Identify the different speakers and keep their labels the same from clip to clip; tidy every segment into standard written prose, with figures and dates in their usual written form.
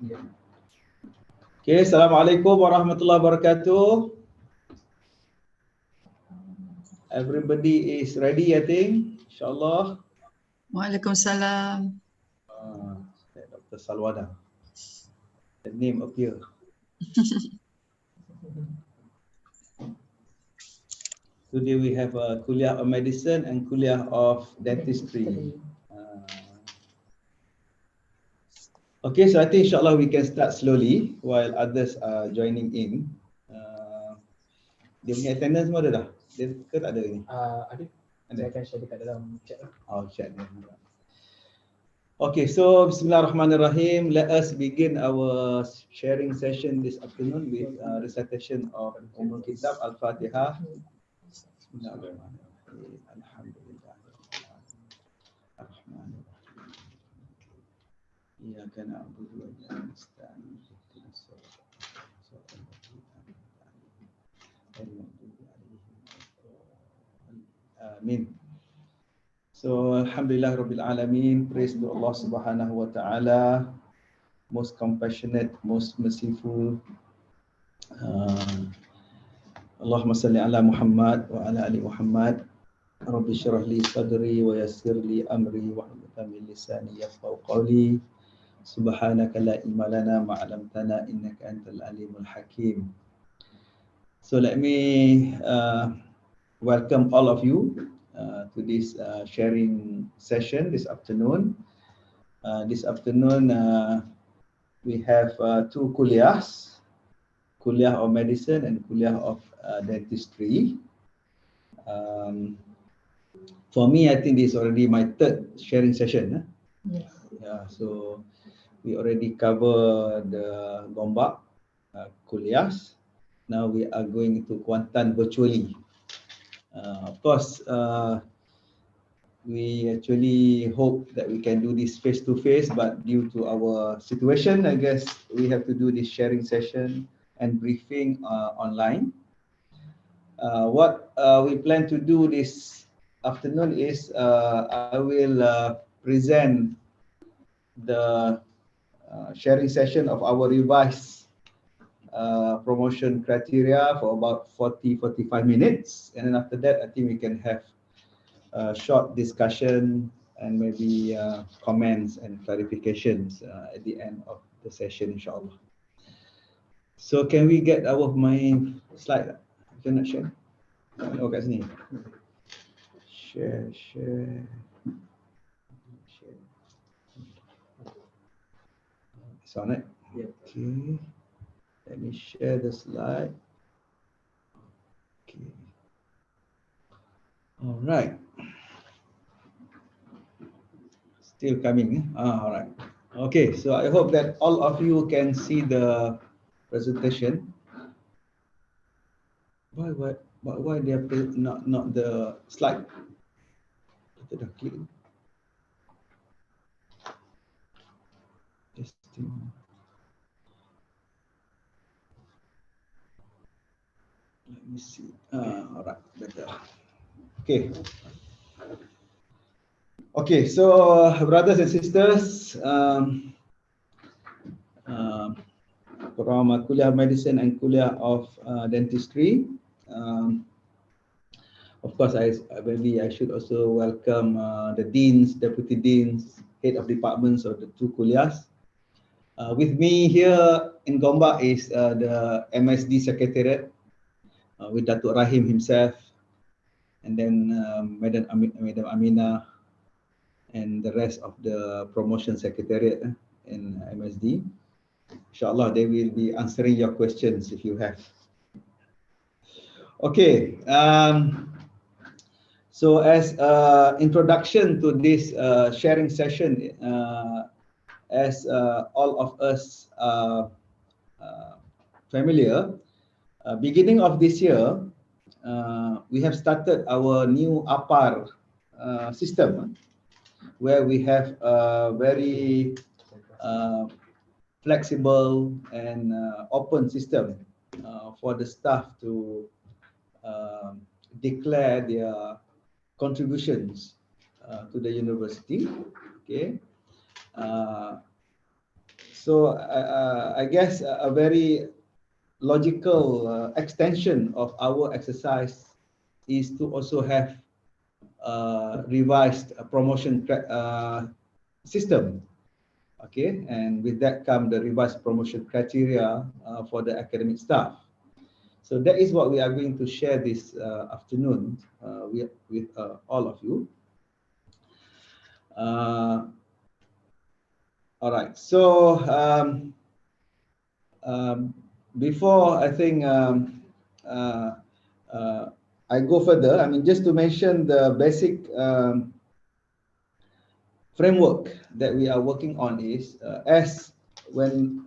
Speaker 1: Okay, Assalamualaikum warahmatullahi wabarakatuh. Everybody is ready, I think, insyaAllah.
Speaker 2: Waalaikumsalam.
Speaker 1: Dr. Salwana. The name appear. Today we have a Kuliah of Medicine and Kuliah of Dentistry. Okay, so I think insyaAllah we can start slowly while others are joining in. Dia punya attendance semua ada dah? Dia ke tak ada ni?
Speaker 3: Ada. Saya akan share dekat dalam chat.
Speaker 1: Oh, chat. Okay, so Bismillahirrahmanirrahim. Let us begin our sharing session this afternoon with recitation of Ummul Kitab Al-Fatihah. Bismillahirrahmanirrahim. Alhamdulillah. Ar-Rahmanirrahim. Iyyaka na'budu wa iyyaka nasta'in. Amin. So Alhamdulillah Rabbil Alameen, praise to Allah Subhanahu wa Ta'ala, most compassionate, most merciful. Allahumma salli ala Muhammad wa ala ali Muhammad. Rabbi syrah li sadri wa yassir li amri wa hlul min lisani yafqahu qawli. Subhanaka la ilma lana ma 'allamtana innaka antal alimul hakim. So let me welcome all of you to this sharing session this afternoon. This afternoon we have two kuliahs, Kuliah of Medicine and Kuliah of Dentistry. For me, I think this is already my third sharing session.
Speaker 2: Yes.
Speaker 1: Yeah, so we already covered the Gombak kuliahs. Now we are going to Kuantan virtually. Of course, we actually hope that we can do this face to face, but due to our situation, I guess we have to do this sharing session and briefing online. What we plan to do this afternoon is I will present the sharing session of our revised promotion criteria for about 40-45 minutes, and then after that I think we can have a short discussion and maybe comments and clarifications at the end of the session, inshallah. So can we get my slide? You cannot share? Oh, kat sini. Share. It's on it?
Speaker 3: Yeah.
Speaker 1: Okay. Let me share the slide. Okay. All right. Still coming. All right. Okay. So I hope that all of you can see the presentation. Why they are not the slide? Kita dah click. Testing. Let me see. All right, better. Okay. Okay, so brothers and sisters, from Kuliah of Medicine and Kuliah of Dentistry, of course, maybe I should also welcome the deans, deputy deans, head of departments of the two kuliahs. With me here in Gombak is the MSD Secretariat with Datuk Rahim himself, and then Madam Aminah, and the rest of the promotion secretariat in MSD. Inshallah, they will be answering your questions if you have. Okay. So as introduction to this sharing session, as all of us are familiar, beginning of this year, we have started our new APAR system, where we have a very flexible and open system for the staff to declare their contributions to the university. Okay. So I guess a very logical extension of our exercise is to also have revised promotion system. Okay, and with that come the revised promotion criteria for the academic staff. So that is what we are going to share this afternoon with all of you. All right, so before I think I go further, I mean, just to mention the basic framework that we are working on is as when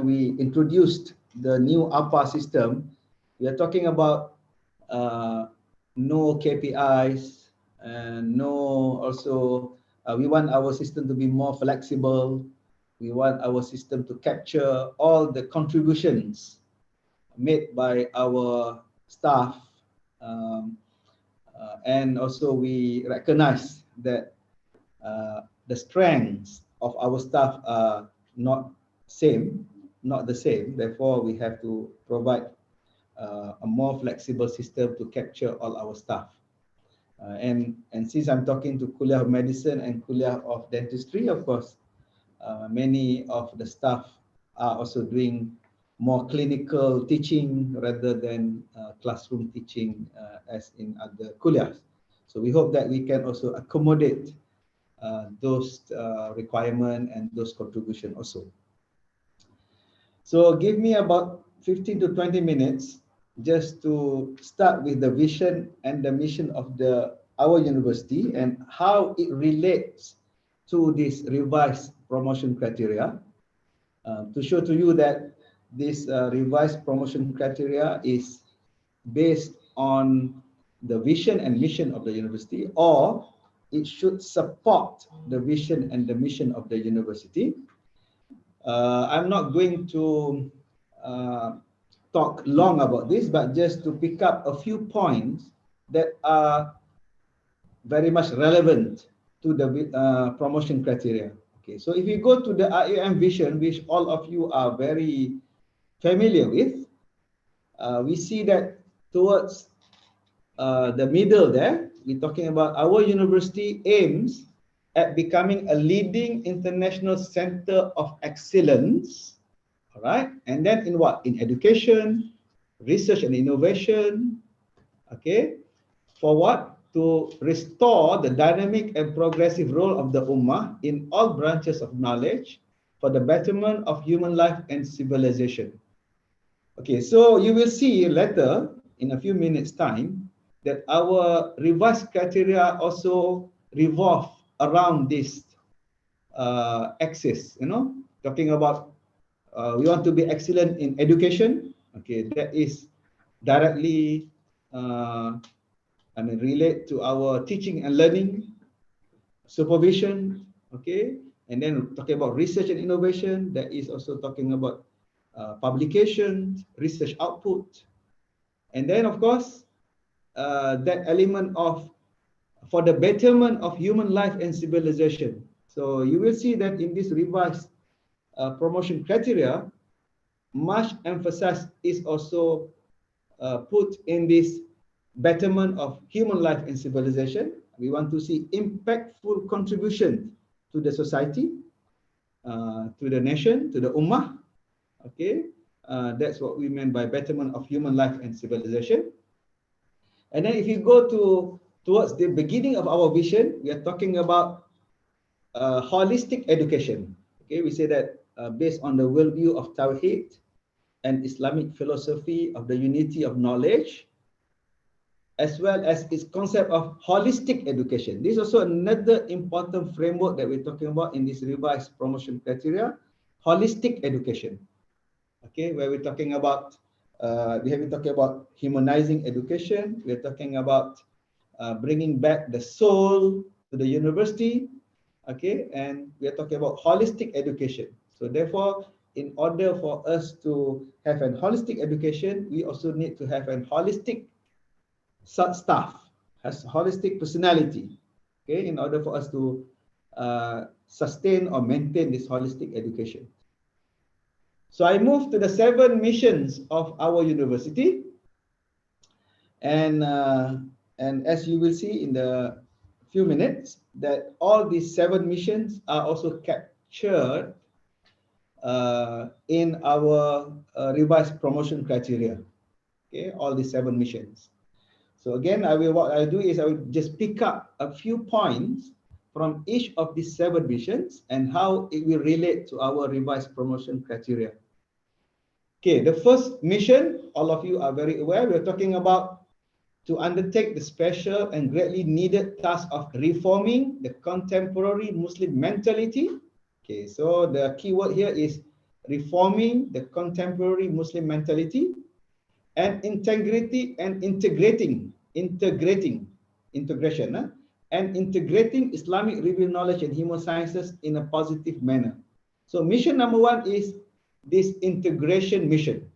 Speaker 1: we introduced the new APA system, we are talking about no KPIs and no also we want our system to be more flexible. We want our system to capture all the contributions made by our staff, and also we recognize that the strengths of our staff are not the same. Therefore, we have to provide a more flexible system to capture all our staff. And since I'm talking to Kuliah of Medicine and Kuliah of Dentistry, of course, many of the staff are also doing more clinical teaching rather than classroom teaching as in other kuliahs. So we hope that we can also accommodate those requirements and those contributions also. So give me about 15 to 20 minutes just to start with the vision and the mission of our university and how it relates to this revised promotion criteria, to show to you that this revised promotion criteria is based on the vision and mission of the university, or it should support the vision and the mission of the university. I'm not going to talk long about this, but just to pick up a few points that are very much relevant to the promotion criteria. Okay, so if you go to the IIUM vision, which all of you are very familiar with, we see that towards the middle there, we're talking about our university aims at becoming a leading international center of excellence. All right, and then in what? In education, research and innovation. Okay, for what? To restore the dynamic and progressive role of the Ummah in all branches of knowledge for the betterment of human life and civilization. Okay, so you will see later in a few minutes' time that our revised criteria also revolve around this axis, talking about we want to be excellent in education. Okay, that is directly relate to our teaching and learning, supervision. Okay, and then talking about research and innovation, that is also talking about publications, research output, and then of course that element of for the betterment of human life and civilization. So you will see that in this revised promotion criteria, much emphasis is also put in this betterment of human life and civilization. We want to see impactful contribution to the society, to the nation, to the ummah. Okay, that's what we meant by betterment of human life and civilization. And then if you go towards the beginning of our vision, we are talking about holistic education. Okay, we say that based on the worldview of Tawheed and Islamic philosophy of the unity of knowledge, as well as its concept of holistic education. This is also another important framework that we're talking about in this revised promotion criteria, holistic education. Okay, where we're talking about, we have been talking about humanizing education. We're talking about bringing back the soul to the university. Okay, and we are talking about holistic education. So therefore, in order for us to have an holistic education, we also need to have an holistic staff, has holistic personality. Okay, in order for us to sustain or maintain this holistic education. So I moved to the 7 missions of our university, and as you will see in the few minutes, that all these 7 missions are also captured in our revised promotion criteria. Okay, all these 7 missions. So again, what I'll do is I will just pick up a few points from each of these 7 missions and how it will relate to our revised promotion criteria. Okay, the first mission, all of you are very aware, we're talking about to undertake the special and greatly needed task of reforming the contemporary Muslim mentality. Okay, so the key word here is reforming the contemporary Muslim mentality and integrity and integration, and integrating Islamic revealed knowledge and human sciences in a positive manner. So mission number 1 is this integration mission.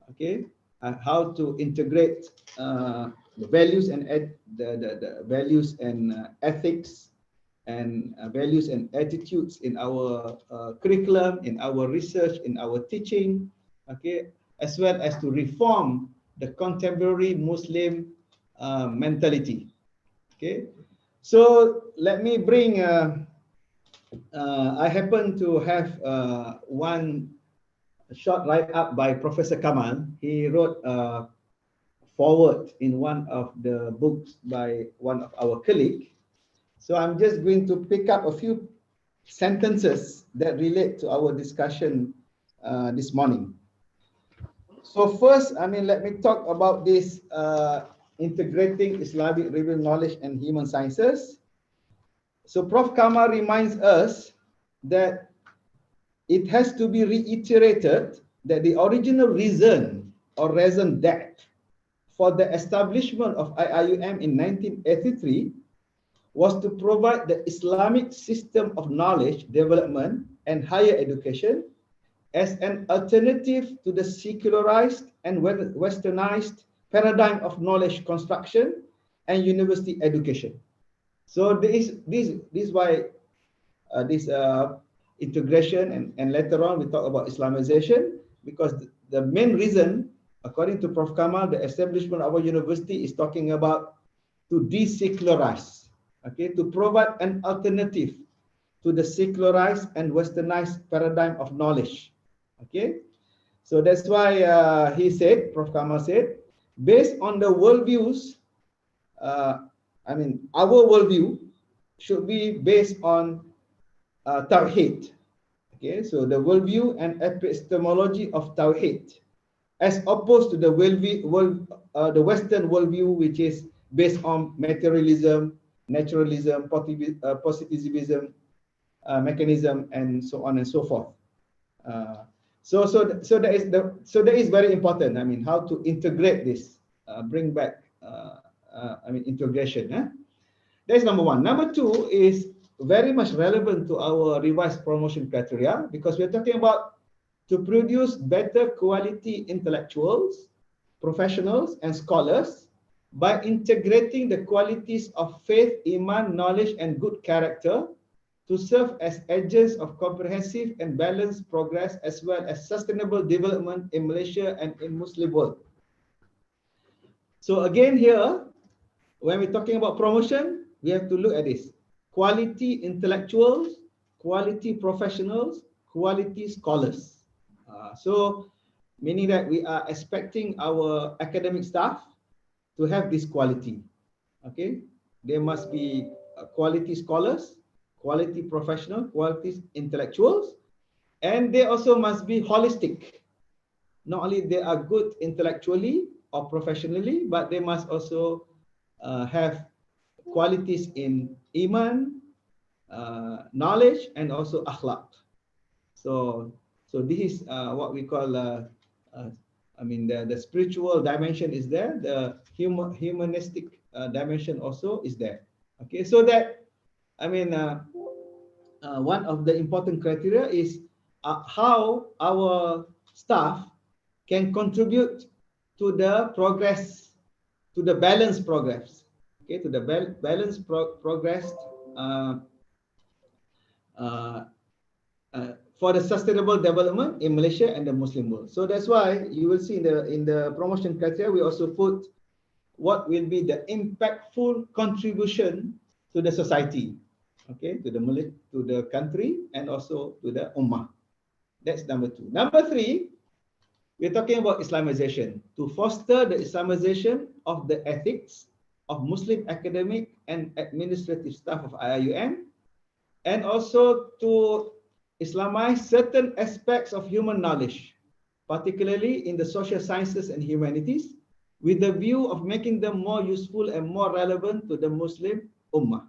Speaker 1: Okay, how to integrate the values and the values and ethics and values and attitudes in our curriculum, in our research, in our teaching. Okay, as well as to reform the contemporary Muslim mentality. Okay, so let me bring. I happen to have one short write-up by Professor Kamal. He wrote a forward in one of the books by one of our colleagues. So I'm just going to pick up a few sentences that relate to our discussion this morning. So first, let me talk about this integrating Islamic revealed knowledge and human sciences. So Prof. Kamal reminds us that it has to be reiterated that the original reason or raison d'etre for the establishment of IIUM in 1983 was to provide the Islamic system of knowledge development and higher education as an alternative to the secularized and westernized paradigm of knowledge construction and university education. So this is why this integration and later on we talk about Islamization, because the main reason, according to Prof. Kamal, the establishment of our university is talking about to desecularize, okay, to provide an alternative to the secularized and westernized paradigm of knowledge. Okay, so that's why he said, Prof. Kamal said, based on the worldviews, our worldview should be based on Tawheed. Okay, so the worldview and epistemology of Tawheed, as opposed to the the Western worldview, which is based on materialism, naturalism, positivism, mechanism, and so on and so forth. So that is very important. How to integrate this, bring back, integration. That's number 1. Number 2 is very much relevant to our revised promotion criteria, because we're talking about to produce better quality intellectuals, professionals, and scholars by integrating the qualities of faith, iman, knowledge, and good character to serve as agents of comprehensive and balanced progress as well as sustainable development in Malaysia and in Muslim world. So again here, when we're talking about promotion, we have to look at this. Quality intellectuals, quality professionals, quality scholars. So meaning that we are expecting our academic staff to have this quality. Okay, they must be quality scholars, quality professional, quality intellectuals, and they also must be holistic. Not only they are good intellectually or professionally, but they must also have qualities in iman, knowledge, and also akhlaq. So this is what we call the spiritual dimension is there, the humanistic dimension also is there. Okay, so that one of the important criteria is how our staff can contribute to the progress, to the balanced progress. Okay, to the progress for the sustainable development in Malaysia and the Muslim world. So that's why you will see in the promotion criteria, we also put what will be the impactful contribution to the society, okay, to the country and also to the ummah. That's number 2. Number 3, we're talking about Islamization, to foster the Islamization of the ethics of Muslim academic and administrative staff of IIUM, and also to Islamize certain aspects of human knowledge, particularly in the social sciences and humanities, with the view of making them more useful and more relevant to the Muslim Ummah.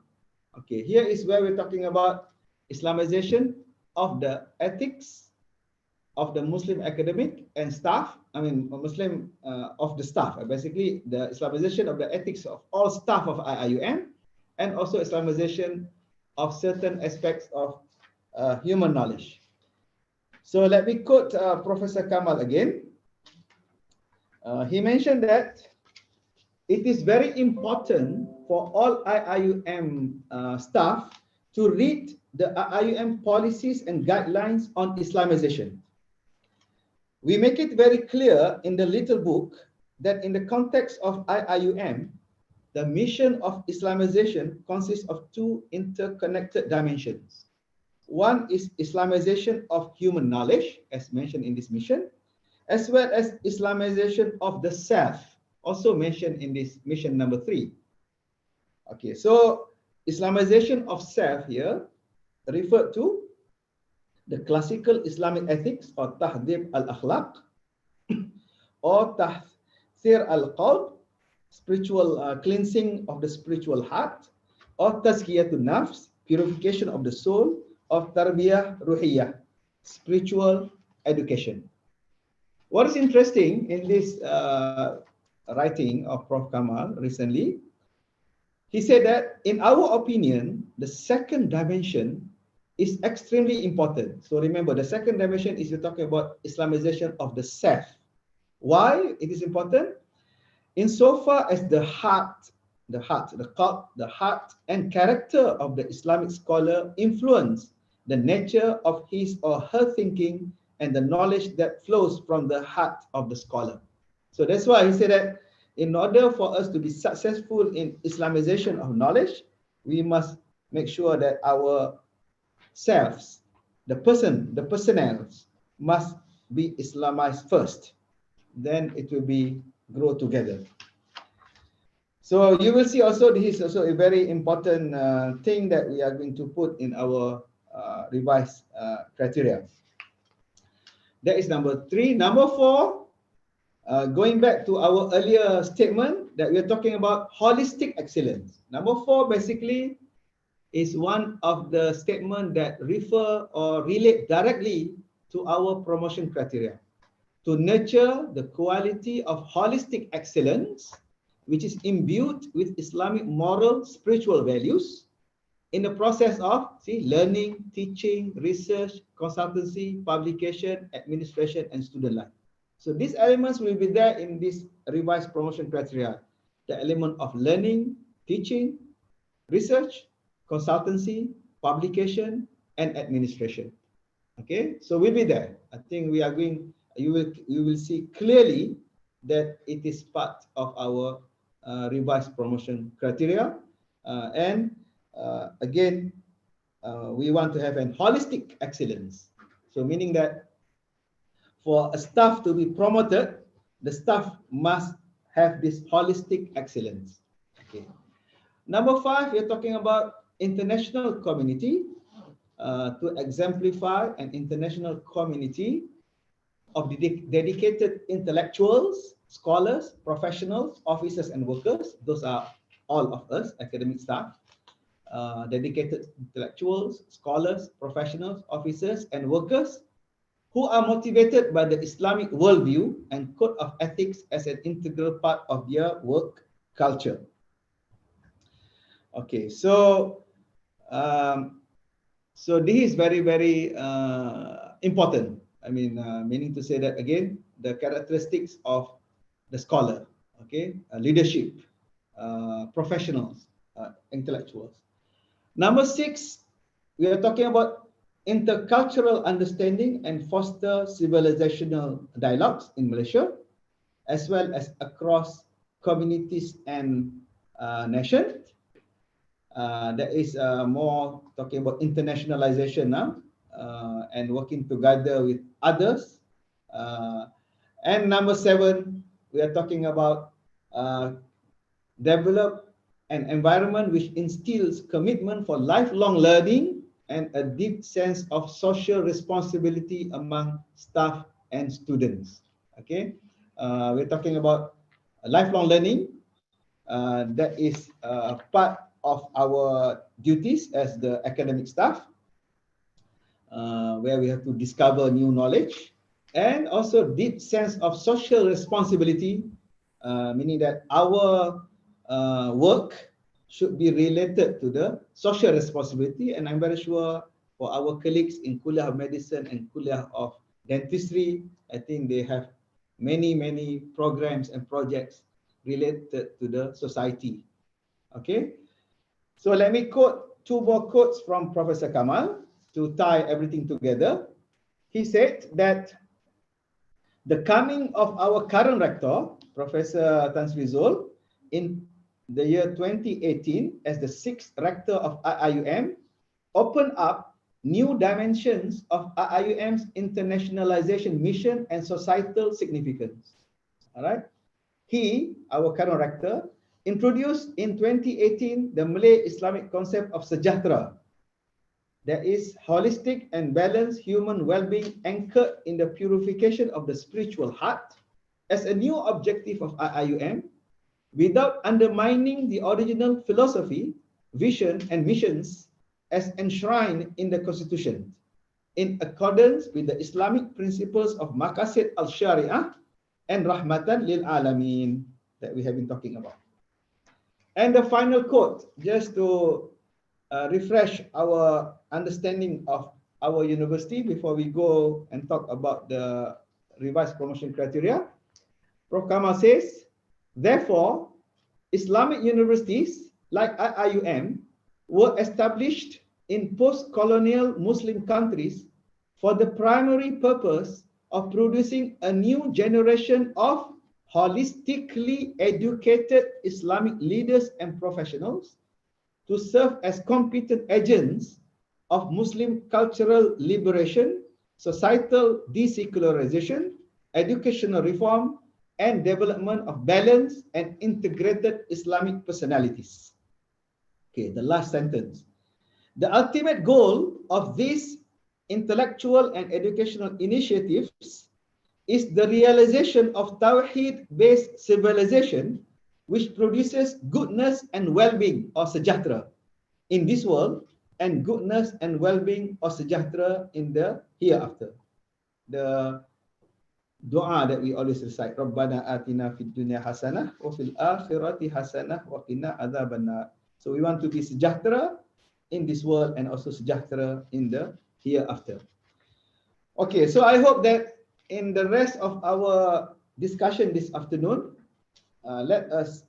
Speaker 1: Okay, here is where we're talking about Islamization of the ethics of the Muslim academic and staff, Muslim of the staff, basically the Islamization of the ethics of all staff of IIUM, and also Islamization of certain aspects of human knowledge. So let me quote Professor Kamal again. He mentioned that it is very important for all IIUM staff to read the IIUM policies and guidelines on Islamization. We make it very clear in the little book that in the context of IIUM, the mission of Islamization consists of 2 interconnected dimensions. One is Islamization of human knowledge, as mentioned in this mission, as well as Islamization of the self, also mentioned in this mission number 3. Okay, so Islamization of self here referred to the classical Islamic ethics or Tahdib al-Akhlaq or Tahthir al-Qalb, spiritual cleansing of the spiritual heart, or Tazkiyatun Nafs, purification of the soul, of Tarbiyah Ruhiyah, spiritual education. What is interesting in this writing of Prof. Kamal recently, he said that in our opinion, the second dimension is extremely important. So remember, the second dimension is you're talking about Islamization of the self. Why it is important? Insofar as the heart and character of the Islamic scholar influence the nature of his or her thinking and the knowledge that flows from the heart of the scholar. So that's why he said that in order for us to be successful in Islamization of knowledge, we must make sure that our selves, the personnels must be Islamized first. Then it will be grow together. So you will see also this is also a very important thing that we are going to put in our revised criteria. That is number 3. Number 4, going back to our earlier statement that we are talking about holistic excellence. Number 4 basically is one of the statements that refer or relate directly to our promotion criteria. To nurture the quality of holistic excellence, which is imbued with Islamic moral, spiritual values in the process of learning, teaching, research, consultancy, publication, administration, and student life. So these elements will be there in this revised promotion criteria. The element of learning, teaching, research, consultancy, publication, and administration. Okay, so we'll be there. I think we are going, you will see clearly that it is part of our revised promotion criteria. Again, we want to have an holistic excellence. So meaning that for a staff to be promoted, the staff must have this holistic excellence. Okay. Number 5, we're talking about international community, to exemplify an international community of dedicated intellectuals, scholars, professionals, officers, and workers. Those are all of us, academic staff. Dedicated intellectuals, scholars, professionals, officers, and workers who are motivated by the Islamic worldview and code of ethics as an integral part of their work culture. Okay, so this is very, very important. I mean, meaning to say that again, the characteristics of the scholar, okay, leadership, professionals, intellectuals. Number 6, we are talking about intercultural understanding and foster civilizational dialogues in Malaysia, as well as across communities and nations. That is more talking about internationalization now and working together with others. And number 7, we are talking about develop an environment which instills commitment for lifelong learning and a deep sense of social responsibility among staff and students. Okay, we're talking about lifelong learning. That is part of our duties as the academic staff, where we have to discover new knowledge, and also deep sense of social responsibility, meaning that our work should be related to the social responsibility. And I'm very sure for our colleagues in Kuliah of Medicine and Kuliah of Dentistry, I think they have many programs and projects related to the society. Okay, so let me quote 2 more quotes from Professor Kamal to tie everything together. He said that the coming of our current rector, Professor Tan Sri Zul, in the year 2018 as the 6th rector of IIUM opened up new dimensions of IIUM's internationalization mission and societal significance. All right. He, our current rector, introduced in 2018 the Malay Islamic concept of sejahtera. That is holistic and balanced human well-being anchored in the purification of the spiritual heart as a new objective of IIUM, without undermining the original philosophy, vision, and missions as enshrined in the Constitution, in accordance with the Islamic principles of Maqasid al-Shari'ah and Rahmatan lil Alamin that we have been talking about. And the final quote, just to refresh our understanding of our university before we go and talk about the revised promotion criteria. Prof. Kamal says, therefore, Islamic universities like IIUM were established in post-colonial Muslim countries for the primary purpose of producing a new generation of holistically educated Islamic leaders and professionals to serve as competent agents of Muslim cultural liberation, societal desecularization, educational reform, and development of balanced and integrated Islamic personalities. Okay, the last sentence. The ultimate goal of these intellectual and educational initiatives is the realization of Tawheed-based civilization, which produces goodness and well-being or sejahtera in this world, and goodness and well-being or sejahtera in the hereafter. The dua that we always recite, Rabbana atina fid dunya hasanah wa fil akhirati hasanah wa qina adzabannar. So we want to be sejahtera in this world and also sejahtera in the hereafter. Okay, so I hope that in the rest of our discussion this afternoon, let us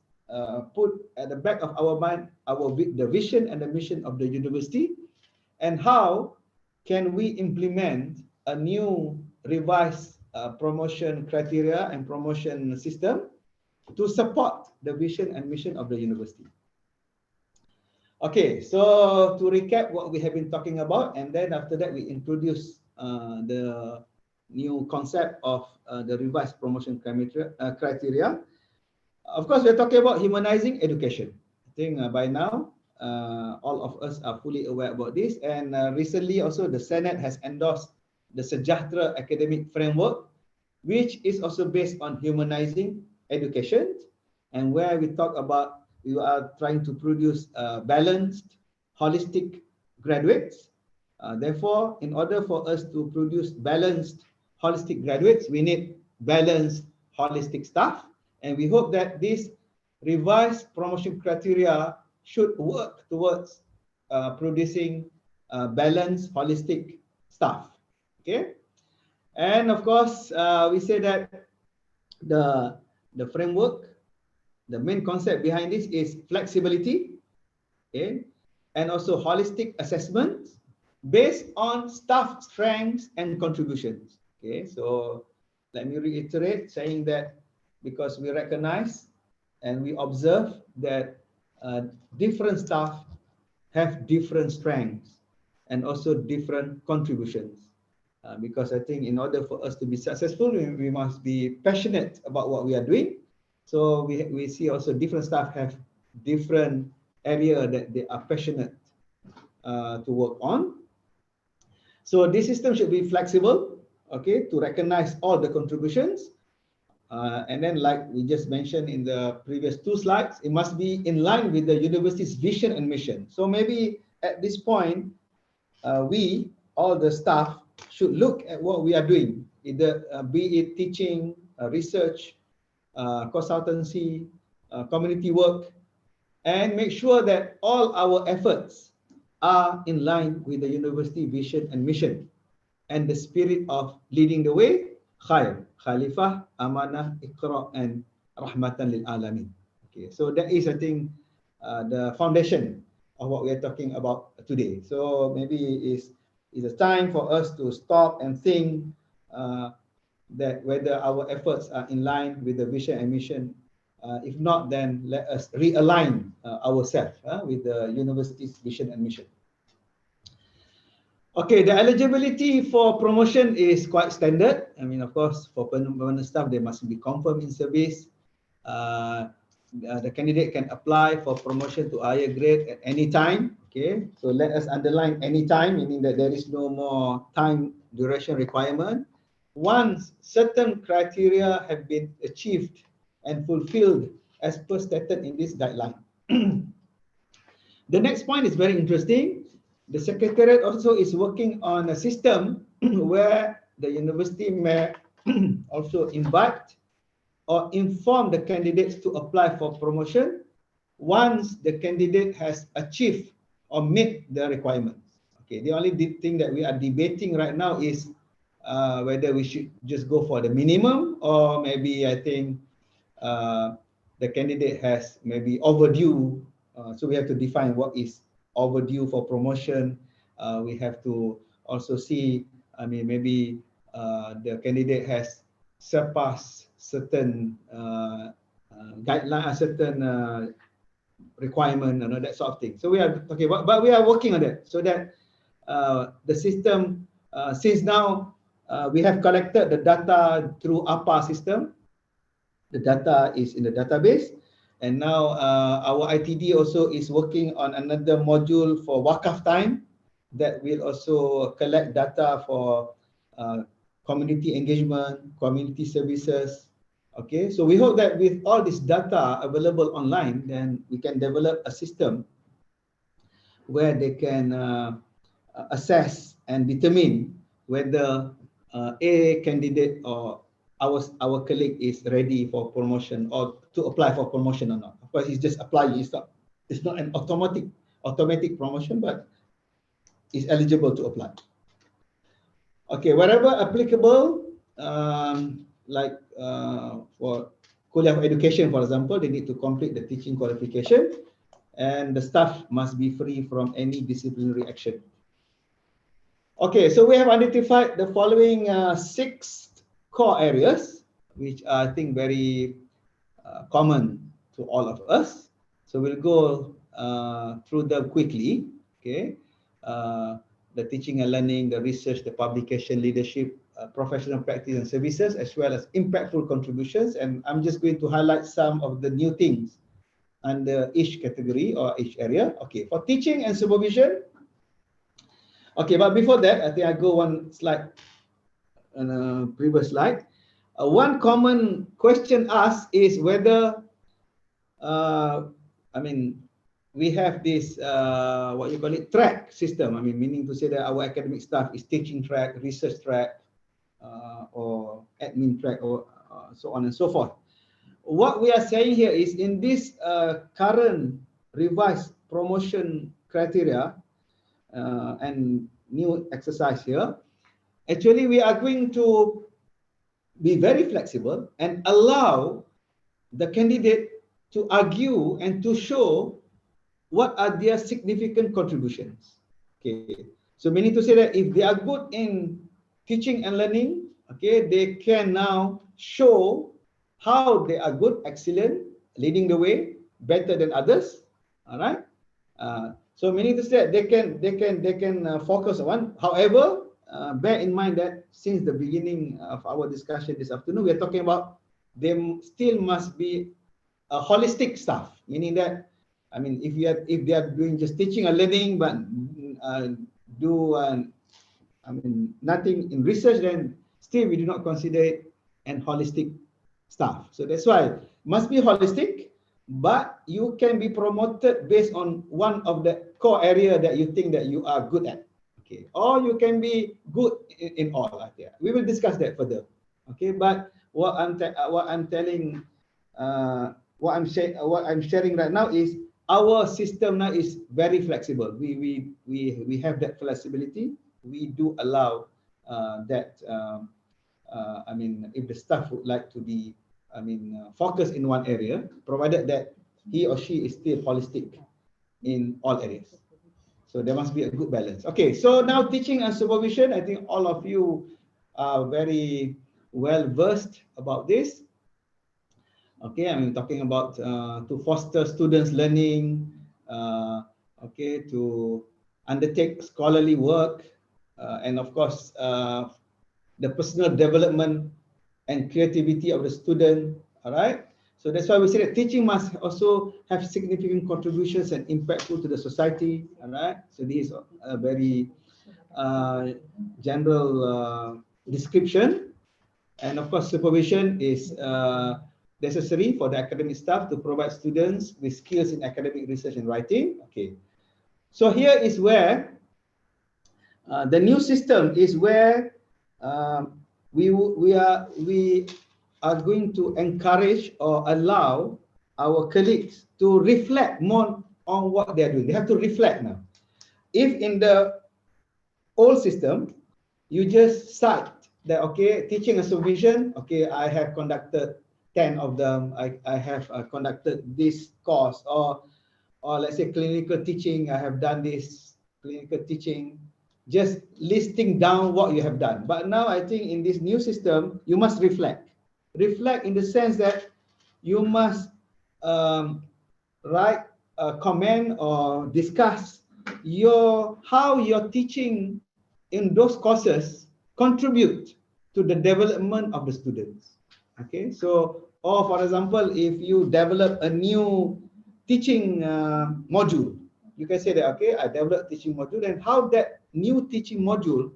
Speaker 1: put at the back of our mind the vision and the mission of the university, and how can we implement a new revised promotion criteria and promotion system to support the vision and mission of the university. Okay, so to recap what we have been talking about, and then after that we introduce the new concept of the revised promotion criteria. Of course, we're talking about humanizing education. I think by now, all of us are fully aware about this. And recently also the Senate has endorsed the Sejahtera academic framework, which is also based on humanizing education, and where we talk about we are trying to produce balanced, holistic graduates. Therefore, in order for us to produce balanced, holistic graduates, we need balanced, holistic staff. And we hope that this revised promotion criteria should work towards producing balanced, holistic staff. Okay, and of course, we say that the framework, the main concept behind this is flexibility, okay, and also holistic assessment, based on staff strengths and contributions. Okay, so let me reiterate saying that because we recognize and we observe that different staff have different strengths and also different contributions. Because I think in order for us to be successful, we must be passionate about what we are doing. So we see also different staff have different area that they are passionate to work on. So this system should be flexible, okay, to recognize all the contributions. And then like we just mentioned in the previous two slides, it must be in line with the university's vision and mission. So maybe at this point, we, all the staff, should look at what we are doing, either be it teaching, research, consultancy, community work, and make sure that all our efforts are in line with the university vision and mission and the spirit of leading the way, khair, khalifah, amanah, iqra, and rahmatan lil alamin. Okay, so that is, I think, the foundation of what we are talking about today. So maybe it's a time for us to stop and think that whether our efforts are in line with the vision and mission. If not, then let us realign ourselves with the university's vision and mission. Okay, the eligibility for promotion is quite standard. I mean, of course, for permanent staff, they must be confirmed in service. The candidate can apply for promotion to higher grade at any time. Okay, so let us underline any time, meaning that there is no more time duration requirement. Once certain criteria have been achieved and fulfilled as per stated in this guideline. The next point is very interesting. The Secretariat also is working on a system where the university may also invite or inform the candidates to apply for promotion once the candidate has achieved or met the requirements. Okay, the only thing that we are debating right now is whether we should just go for the minimum, or maybe I think the candidate has maybe overdue. So we have to define what is overdue for promotion. We have to also see, I mean, maybe the candidate has surpassed certain guideline, certain requirement, and that sort of thing. So we are okay, but we are working on that so that the system, since now we have collected the data through APA system, the data is in the database, and now our ITD also is working on another module for wakaf time that will also collect data for community engagement, community services. Okay, so we hope that with all this data available online, then we can develop a system where they can assess and determine whether a candidate or our colleague is ready for promotion or to apply for promotion or not. Of course, it's just applying. It's not an automatic promotion, but is eligible to apply. Okay, wherever applicable, like for Kuliah of Education, for example, they need to complete the teaching qualification, and the staff must be free from any disciplinary action. Okay, so we have identified the following 6 core areas, which are, I think, very common to all of us. So we'll go through them quickly. Okay, the teaching and learning, the research, the publication, leadership, professional practice and services, as well as impactful contributions. And I'm just going to highlight some of the new things under each category or each area. Okay, for teaching and supervision. Okay, but before that, I think I go one slide on a previous slide. One common question asked is whether, I mean, we have this, what you call it, track system. I mean, meaning to say that our academic staff is teaching track, research track, or admin track, or so on and so forth. What we are saying here is in this current revised promotion criteria and new exercise here, actually we are going to be very flexible and allow the candidate to argue and to show what are their significant contributions. Okay, So meaning to say that if they are good in teaching and learning, okay, they can now show how they are good, excellent, leading the way, better than others. All right. So meaning to say that they can focus on one. However, bear in mind that since the beginning of our discussion this afternoon, we are talking about they still must be a holistic stuff, meaning that if they are doing just teaching or learning but do nothing in research, then still we do not consider it an holistic stuff. So that's why must be holistic, but you can be promoted based on one of the core area that you think that you are good at. Okay, or you can be good in all. Okay, we will discuss that further. Okay, but what I'm telling, what I'm sharing right now is our system now is very flexible. We have that flexibility. We do allow that. If the staff would like to be, focused in one area, provided that he or she is still holistic in all areas. So there must be a good balance. Okay, so now teaching and supervision, I think all of you are very well versed about this. Okay, I'm talking about to foster students' learning, okay, to undertake scholarly work, and of course, the personal development and creativity of the student. All right. So that's why we say that teaching must also have significant contributions and impactful to the society. All right. So this is a very general description. And of course, supervision is necessary for the academic staff to provide students with skills in academic research and writing. Okay. So here is where the new system is where we are going to encourage or allow our colleagues to reflect more on what they are doing. They have to reflect now. If in the old system, you just cite that, okay, teaching and supervision, okay, I have conducted 10 of them. I have conducted this course, or let's say clinical teaching, I have done this clinical teaching, just listing down what you have done. But now I think in this new system, you must reflect. Reflect in the sense that you must write a comment or discuss how your teaching in those courses contribute to the development of the students. Okay, so, or for example, if you develop a new teaching module, you can say that, okay, I developed teaching module, and how that new teaching module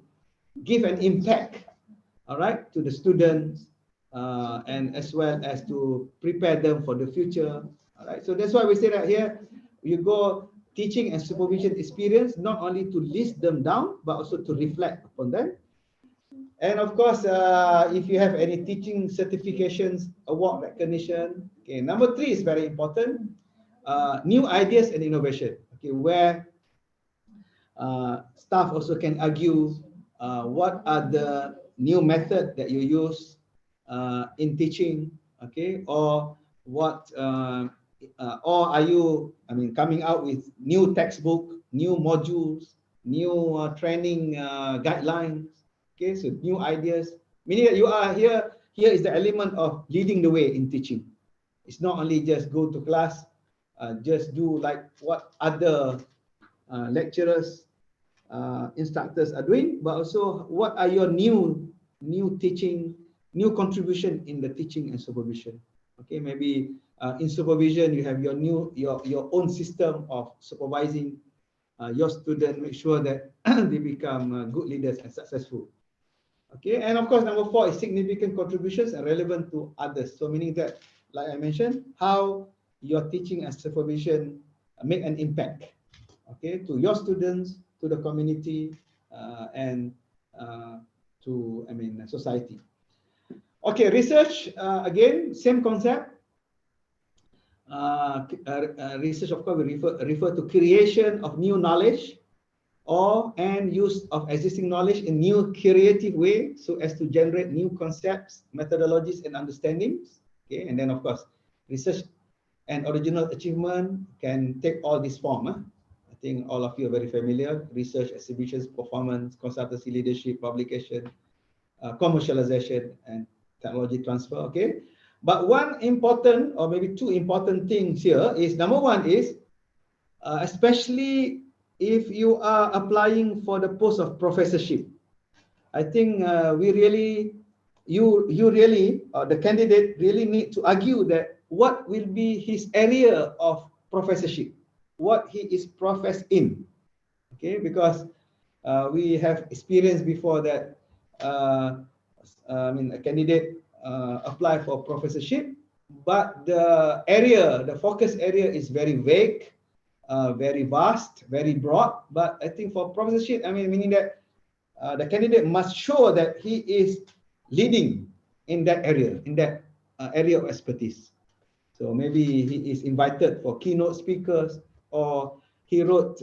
Speaker 1: give an impact, all right, to the students, and as well as to prepare them for the future. All right, so that's why we say that here you go teaching and supervision experience, not only to list them down, but also to reflect upon them. And of course, if you have any teaching certifications, award recognition. Okay, number 3 is very important. New ideas and innovation. Okay, where staff also can argue what are the new method that you use in teaching. Okay, or what or are you, coming out with new textbook, new modules, new training guidelines. Okay, so new ideas, meaning that you are here is the element of leading the way in teaching. It's not only just go to class, just do like what other lecturers, instructors are doing, but also what are your new teaching, new contribution in the teaching and supervision. Okay, maybe in supervision you have your own system of supervising your student, make sure that they become good leaders and successful. Okay, and of course, number 4 is significant contributions and relevant to others. So meaning that, like I mentioned, how your teaching and supervision make an impact, okay, to your students, to the community, and to society. Okay, research, again, same concept. Research, of course, we refer to creation of new knowledge and use of existing knowledge in new creative way, so as to generate new concepts, methodologies, and understandings. Okay, and then of course, research and original achievement can take all this form. I think all of you are very familiar: research, exhibitions, performance, consultancy, leadership, publication, commercialization, and technology transfer. Okay, but one important, or maybe two important things here is, number one is, especially if you are applying for the post of professorship, I think the candidate really need to argue that what will be his area of professorship, what he is professed in. Okay, because we have experienced before that a candidate apply for professorship, but the focus area is very vague, very vast, very broad. But I think for professorship, meaning that the candidate must show that he is leading in that area, area of expertise. So maybe he is invited for keynote speakers, or he wrote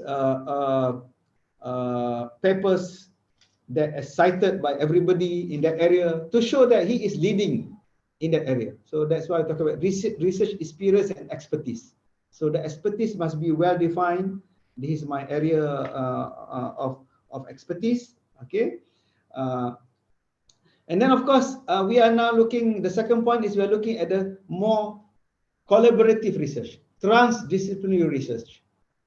Speaker 1: papers that are cited by everybody in that area to show that he is leading in that area. So that's why I talk about research experience and expertise. So the expertise must be well defined. This is my area of expertise. Okay. And then of course, we are now looking, the second point is we are looking at the more collaborative research, transdisciplinary research.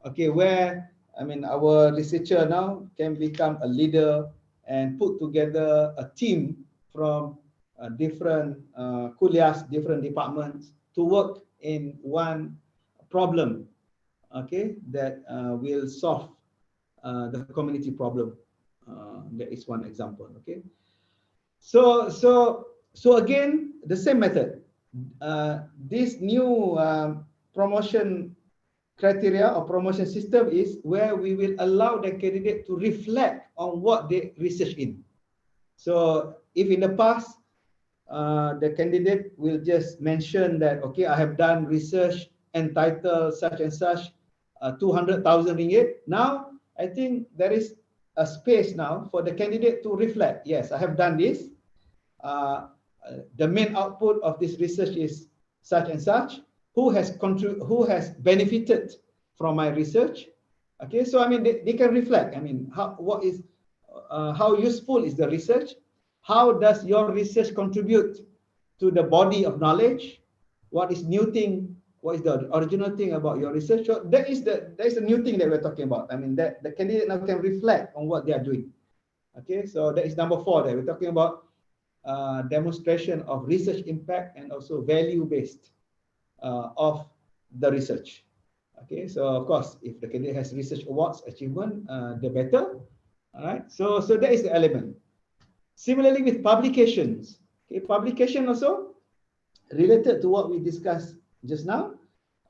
Speaker 1: Okay, where our researcher now can become a leader and put together a team from different kuliahs, different departments to work in one problem, okay, that will solve the community problem. That is one example. Okay, so again, the same method. This new promotion criteria or promotion system is where we will allow the candidate to reflect on what they research in. So if in the past, the candidate will just mention that, okay, I have done research entitled such and such, 200,000 ringgit. Now, I think there is a space now for the candidate to reflect. Yes, I have done this. The main output of this research is such and such. Who has benefited from my research? Okay, so they can reflect. How useful is the research? How does your research contribute to the body of knowledge? What is new thing? What is the original thing about your research? So that is the new thing that we're talking about. That the candidate now can reflect on what they are doing. Okay, so that is number 4 that we're talking about. Demonstration of research impact and also value-based of the research. Okay, so of course, if the candidate has research awards achievement, the better. All right, so that is the element. Similarly with publications. Okay, publication also related to what we discussed just now.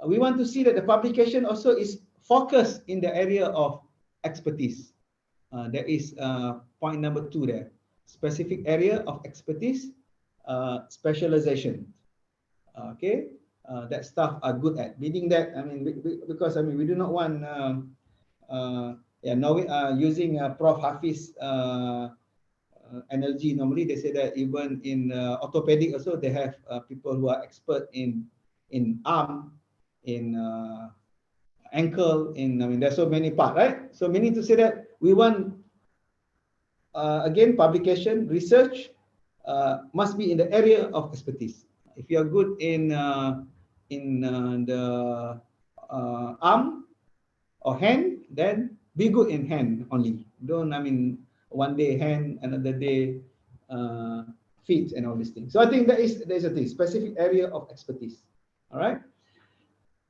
Speaker 1: We want to see that the publication also is focused in the area of expertise. That is point number 2 there. Specific area of expertise, specialization. Okay, that stuff are good at. Meaning that because we do not want using Prof. Hafiz analogy. Normally they say that even in orthopedic also they have people who are expert in arm, in ankle, there's so many parts, right? So meaning to say that we want again, publication, research must be in the area of expertise. If you are good in the arm or hand, then be good in hand only. Don't, one day hand, another day feet and all these things. So I think there's a thing, specific area of expertise. All right.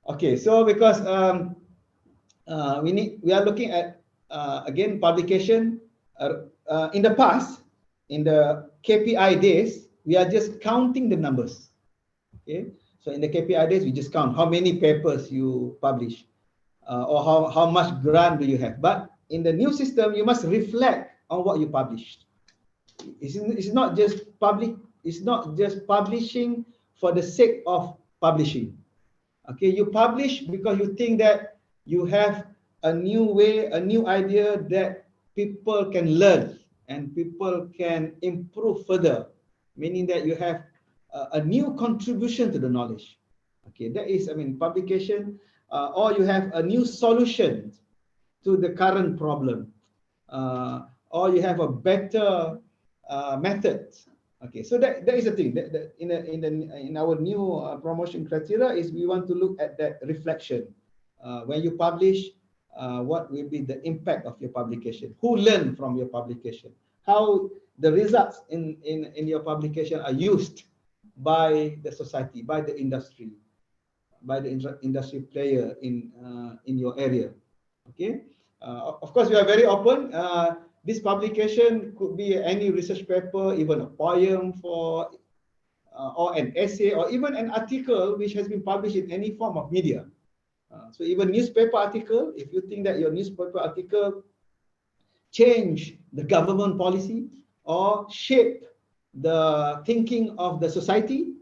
Speaker 1: Okay, so because we are looking at again publication. In the past, in the KPI days, we are just counting the numbers. Okay, so in the KPI days, we just count how many papers you publish, or how much grant do you have. But in the new system, you must reflect on what you published. It's not just publishing for the sake of publishing. Okay, you publish because you think that you have a new way, a new idea that people can learn and people can improve further, meaning that you have a new contribution to the knowledge. Okay, that is, publication, or you have a new solution to the current problem, or you have a better method. Okay, so that is the thing. In our new promotion criteria is we want to look at that reflection. When you publish, what will be the impact of your publication? Who learned from your publication? How the results in your publication are used by the society, by the industry, by the industry player in your area. Okay, of course we are very open. This publication could be any research paper, even a poem for or an essay, or even an article which has been published in any form of media. So even newspaper article, if you think that your newspaper article change the government policy or shape the thinking of the society,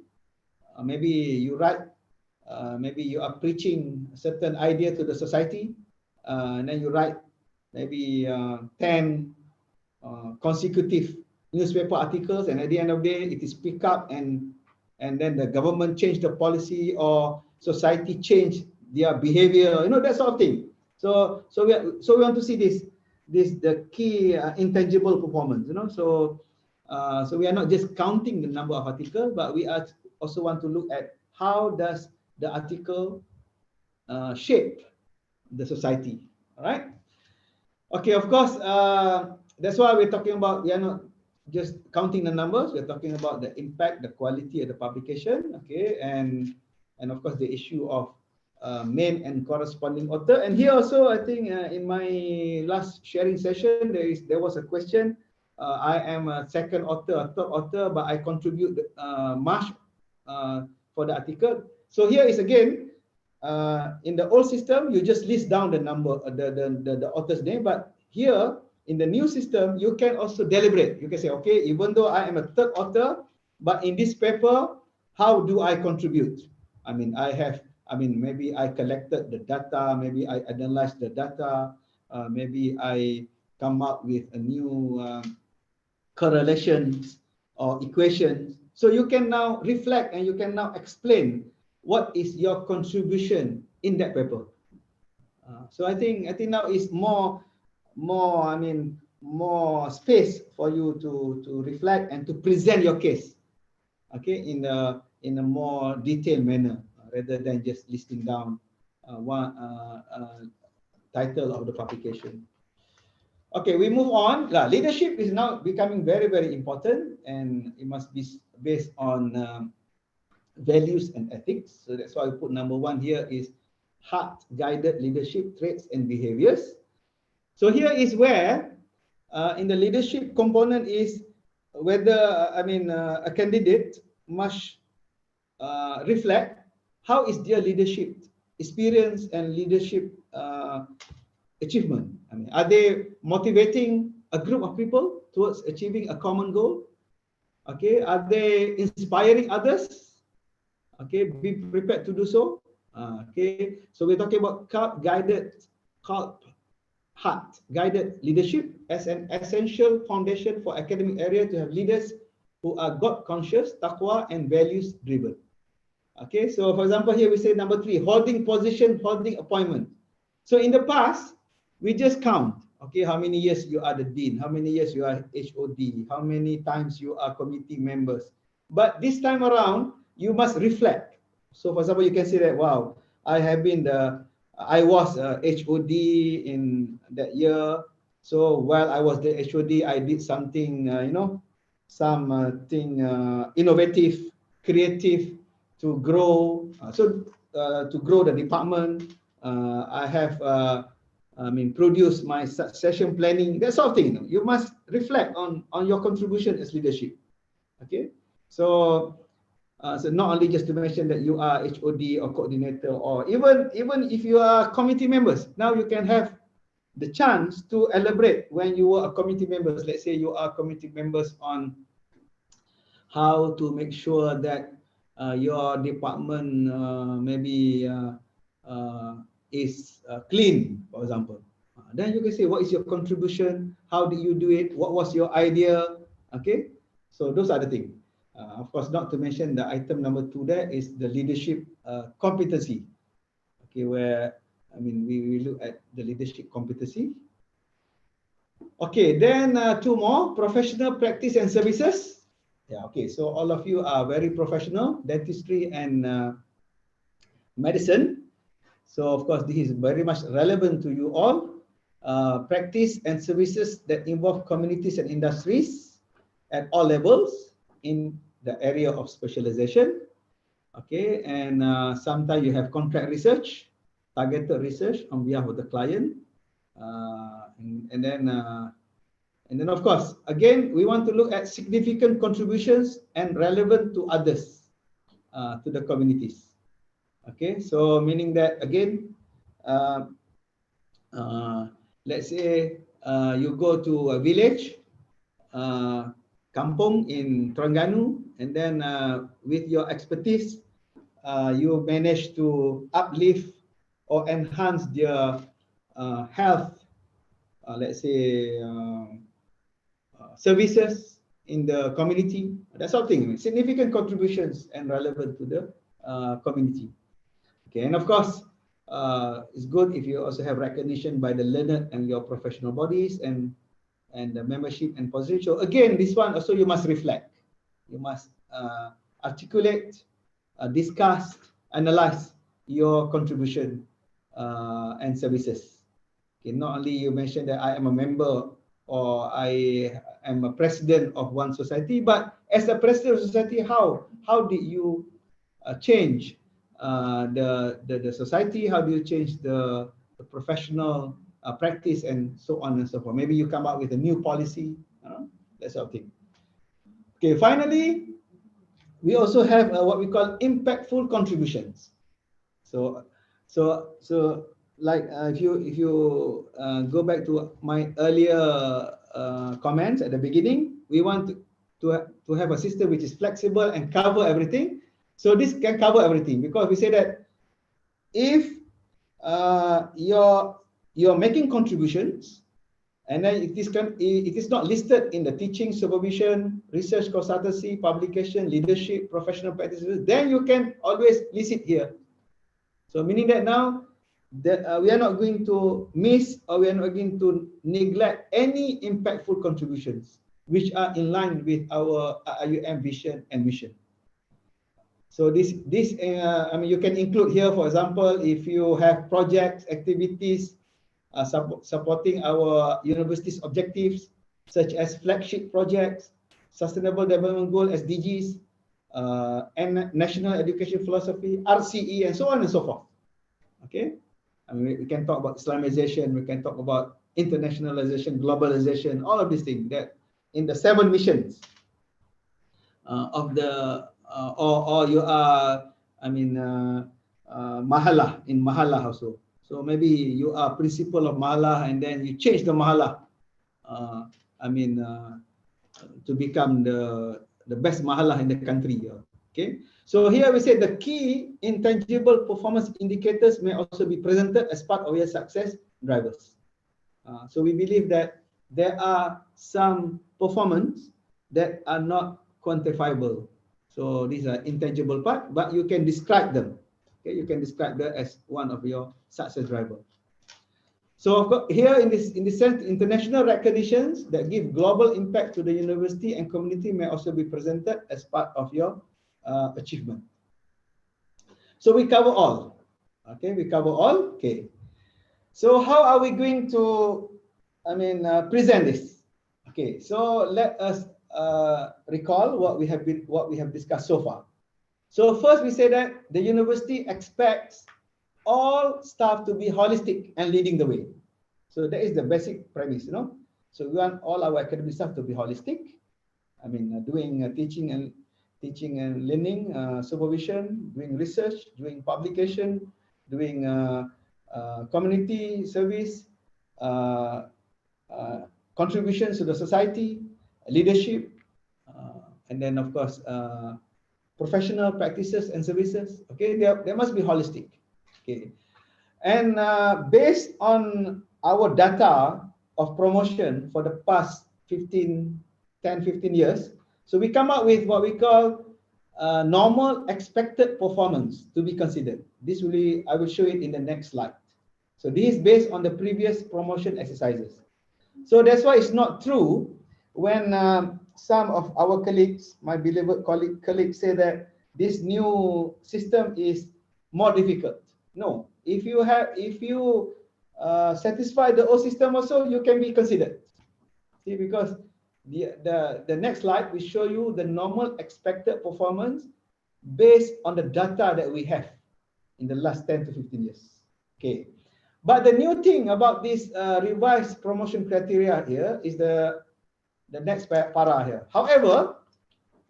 Speaker 1: maybe you write, maybe you are preaching a certain idea to the society, and then you write maybe 10 consecutive newspaper articles, and at the end of the day it is picked up, and then the government change the policy or society change their behavior, that sort of thing. So we want to see this the key intangible performance, so we are not just counting the number of articles, but we are also want to look at how does the article shape the society. All right. Okay, of course, that's why we're talking about, we are not just counting the numbers, we're talking about the impact, the quality of the publication, okay, and of course the issue of main and corresponding author. And here also, I think in my last sharing session, there was a question. I am a second author, a third author, but I contribute much for the article. So here is again, in the old system, you just list down the number, the author's name. But here in the new system, you can also deliberate. You can say, okay, even though I am a third author, but in this paper, how do I contribute? Maybe I collected the data, maybe I analyzed the data, maybe I come up with a new correlations or equations. So you can now reflect and you can now explain what is your contribution in that paper. So I think now is more space for you to reflect and to present your case, okay, in a more detailed manner, rather than just listing down one title of the publication. Okay, we move on. Leadership is now becoming very, very important, and it must be based on values and ethics. So that's why I put number 1 here is heart-guided leadership traits and behaviors. So here is where in the leadership component is whether a candidate must reflect how is their leadership experience and leadership achievement. Are they motivating a group of people towards achieving a common goal? Okay, are they inspiring others? Okay, be prepared to do so. Okay, so we're talking about heart-guided leadership as an essential foundation for academic area to have leaders who are God-conscious, taqwa, and values-driven. Okay, so for example, here we say number 3, holding position, holding appointment. So in the past, we just count, okay, how many years you are the dean, how many years you are HOD, how many times you are committee members. But this time around, you must reflect. So for example, you can say that, wow, I was HOD in that year. So while I was the HOD, I did something, something innovative, creative to grow. To grow the department, I have produced my succession planning, that sort of thing. You must reflect on your contribution as leadership. Okay, so not only just to mention that you are HOD or coordinator, or even if you are committee members, now you can have the chance to elaborate when you were a committee members. Let's say you are committee members on how to make sure that your department is clean, for example. Then you can say, what is your contribution? How did you do it? What was your idea? Okay, so those are the things. Of course, not to mention the item number 2 there is the leadership competency. Okay, where we look at the leadership competency. Okay, then two more, professional practice and services. Yeah, okay, so all of you are very professional, dentistry and medicine. So of course, this is very much relevant to you all. Practice and services that involve communities and industries at all levels in the area of specialization. Okay, and sometimes you have contract research, targeted research on behalf of the client. And then of course, again, we want to look at significant contributions and relevant to others, to the communities. Okay, so meaning that again, let's say you go to a village, kampung in Terengganu, and then with your expertise, you manage to uplift or enhance their health, let's say services in the community. That's something significant contributions and relevant to the community. Okay, and of course, it's good if you also have recognition by the learned and your professional bodies and the membership and position. So again, this one also you must reflect. You must articulate, discuss, analyze your contribution and services. Okay, not only you mentioned that I am a member or I am a president of one society, but as a president of society, how did you change the society? How do you change the professional practice and so on and so forth? Maybe you come up with a new policy, that sort of thing. Okay, finally, we also have what we call impactful contributions. So like if you go back to my earlier comments at the beginning, we want to have a system which is flexible and cover everything. So this can cover everything, because we say that if you're making contributions and then it is not listed in the teaching, supervision, research, consultancy, publication, leadership, professional practices, then you can always list it here. So meaning that now that we are not going to miss or we are not going to neglect any impactful contributions which are in line with our IIUM vision and mission. So this you can include here, for example, if you have projects, activities supporting our university's objectives, such as flagship projects, Sustainable Development Goal (SDGs), and National Education Philosophy (RCE), and so on and so forth. Okay, we can talk about Islamization, we can talk about internationalization, globalization, all of these things that in the 7 missions of the or you are, mahalah, in mahalah also. So maybe you are principal of mahalah and then you change the mahalah, to become the best mahalah in the country. Okay. So here we say the key intangible performance indicators may also be presented as part of your success drivers. So we believe that there are some performance that are not quantifiable. So these are intangible part, but you can describe them. Okay, you can describe that as one of your success driver. So here in this sense, international recognitions that give global impact to the university and community may also be presented as part of your achievement. So we cover all. Okay, we cover all. Okay. So how are we going to, present this? Okay, so let us recall what we have discussed so far. So first we say that the university expects all staff to be holistic and leading the way. So that is the basic premise, So we want all our academic staff to be holistic. Doing teaching and learning, supervision, doing research, doing publication, doing community service, contributions to the society, leadership, and then of course professional practices and services. Okay, they must be holistic. Okay, and based on our data of promotion for the past 10-15 years, so we come up with what we call normal expected performance to be considered. I will show it in the next slide. So this is based on the previous promotion exercises. So that's why it's not true when some of our colleagues, my beloved colleagues say that this new system is more difficult. No, if you satisfy the old system also, you can be considered. See, because the next slide will show you the normal expected performance based on the data that we have in the last 10 to 15 years. Okay. But the new thing about this revised promotion criteria here is the next para here. However,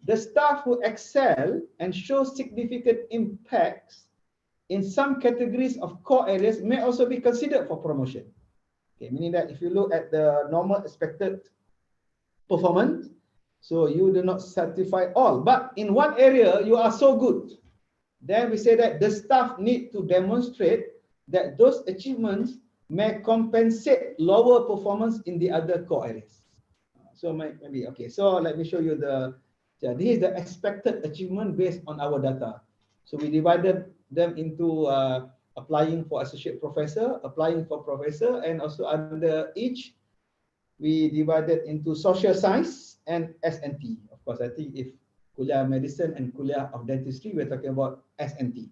Speaker 1: the staff who excel and show significant impacts in some categories of core areas may also be considered for promotion. Okay, meaning that if you look at the normal expected performance, so you do not satisfy all, but in one area you are so good, then we say that the staff need to demonstrate that those achievements may compensate lower performance in the other core areas. So maybe, okay, so let me show you this is the expected achievement based on our data. So we divided them into applying for associate professor, applying for professor, and also under each, we divided into social science and S&T. Of course, I think if kuliah medicine and kuliah of dentistry, we're talking about S&T.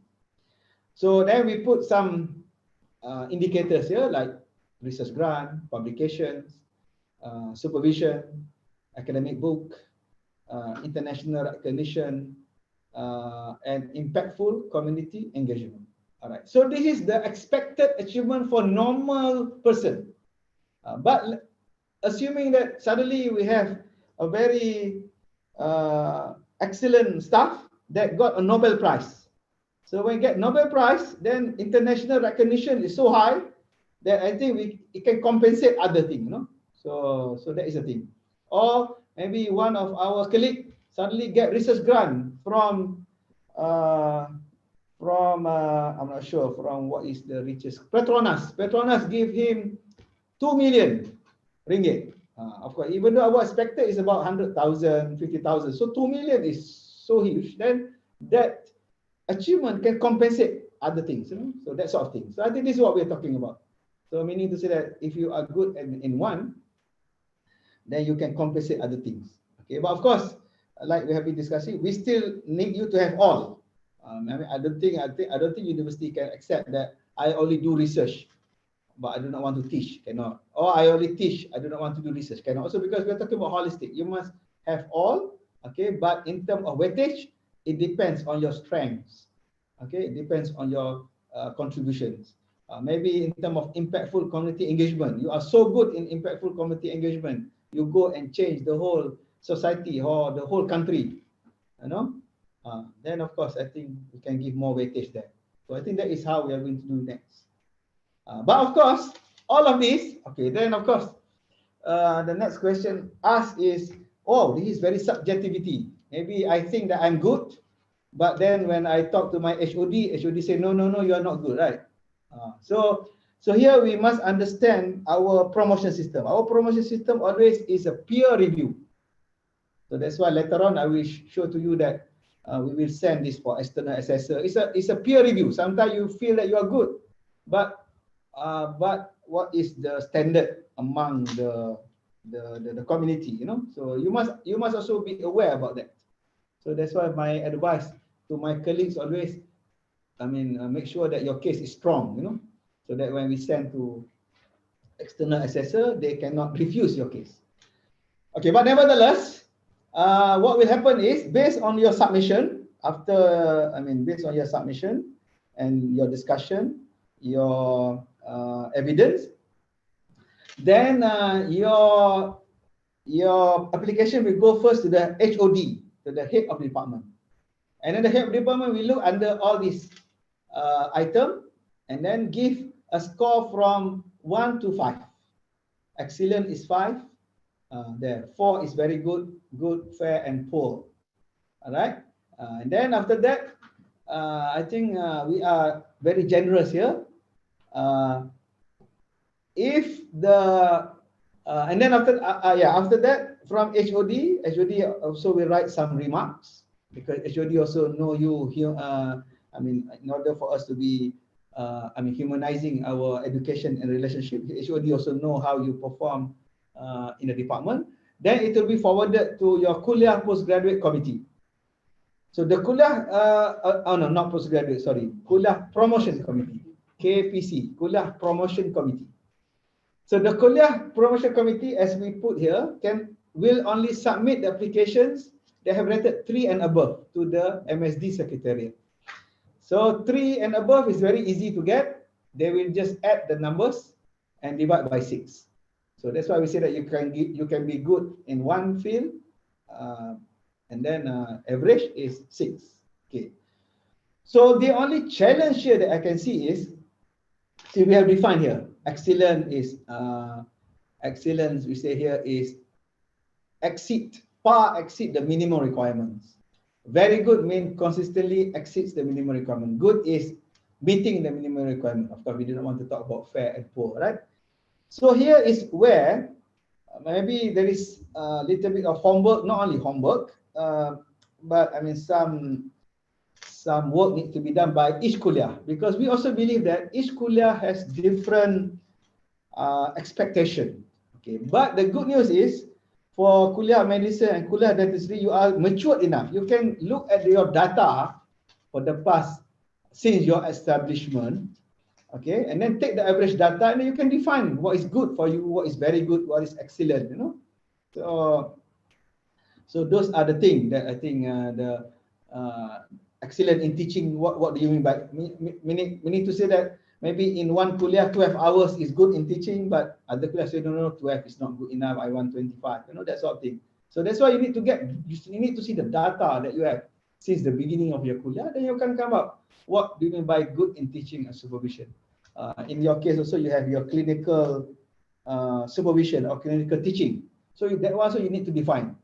Speaker 1: So then we put some indicators here like research grant, publications, supervision, academic book, international recognition, and impactful community engagement. All right. So this is the expected achievement for normal person. But assuming that suddenly we have a very excellent staff that got a Nobel Prize. So when you get Nobel Prize, then international recognition is so high that I think it can compensate other things, you know. So that is a thing. Or maybe one of our colleagues suddenly get research grant from I'm not sure from what is the richest, Petronas. Petronas give him 2 million ringgit. Of course, even though our expected is about 100,000, 50,000, so 2 million is so huge. Then that achievement can compensate other things, you know? So that sort of thing. So I think this is what we're talking about. So meaning to say that if you are good in one, then you can compensate other things. Okay, but of course, like we have been discussing, we still need you to have all. I mean, I don't think university can accept that I only do research, but I do not want to teach. Cannot. Or I only teach, I do not want to do research. Cannot. Also because we're talking about holistic, you must have all. Okay, but in terms of weightage, it depends on your strengths. Okay, it depends on your contributions. Maybe in terms of impactful community engagement, you are so good in impactful community engagement, you go and change the whole society or the whole country, you know. Then of course I think we can give more weightage there. So I think that is how we are going to do next. But of course, all of this, okay, then of course, the next question asked is, oh, this is very subjectivity. Maybe I think that I'm good, but then when I talk to my HOD say, no, you are not good, right? So here we must understand our promotion system. Our promotion system always is a peer review. So that's why later on I will show to you that we will send this for external assessor. It's a peer review. Sometimes you feel that you are good, but what is the standard among the community, you know? So you must also be aware about that. So that's why my advice to my colleagues always, I mean, make sure that your case is strong, you know, so that when we send to external assessor, they cannot refuse your case. Okay, but nevertheless, what will happen is based on your submission, based on your submission and your discussion, your evidence, then your application will go first to the HOD, to the head of department. And then the head of department will look under all these items and then give a score from 1 to 5. Excellent is 5. There, 4 is very good, good, fair, and poor. All right. And then after that, I think we are very generous here. If the and then after that, from HOD also will write some remarks, because HOD also know you here. In order for us to be humanizing our education and relationship. HOD also know how you perform in the department. Then it will be forwarded to your Kuliah Postgraduate Committee. So the Kuliah, not postgraduate, sorry, Kuliah Promotion Committee, KPC, Kuliah Promotion Committee. So the Kuliah Promotion Committee, as we put here, will only submit the applications that have rated 3 and above to the MSD Secretariat. So 3 and above is very easy to get. They will just add the numbers and divide by 6. So that's why we say that you can be good in one field, and then average is 6. Okay. So the only challenge here that I can see is, see, we have defined here, excellence we say here is far exceed the minimum requirements. Very good means consistently exceeds the minimum requirement. Good is meeting the minimum requirement. Of course, we didn't want to talk about fair and poor, right? So here is where maybe there is a little bit of homework, not only homework, but some work needs to be done by each kuliah, because we also believe that each kuliah has different expectation. Okay, but the good news is for kuliah medicine and kuliah dentistry, you are matured enough. You can look at your data for the past since your establishment, okay, and then take the average data and then you can define what is good for you, what is very good, what is excellent, you know. So those are the things that I think the excellent in teaching. What do you mean by meaning to say that maybe in one kuliah 12 hours is good in teaching, but other kuliah say no, 12 is not good enough, I want 25, you know, that sort of thing. So that's why you need to see the data that you have since the beginning of your kuliah, then you can come up what do you mean by good in teaching and supervision. In your case also you have your clinical supervision or clinical teaching, so that also you need to define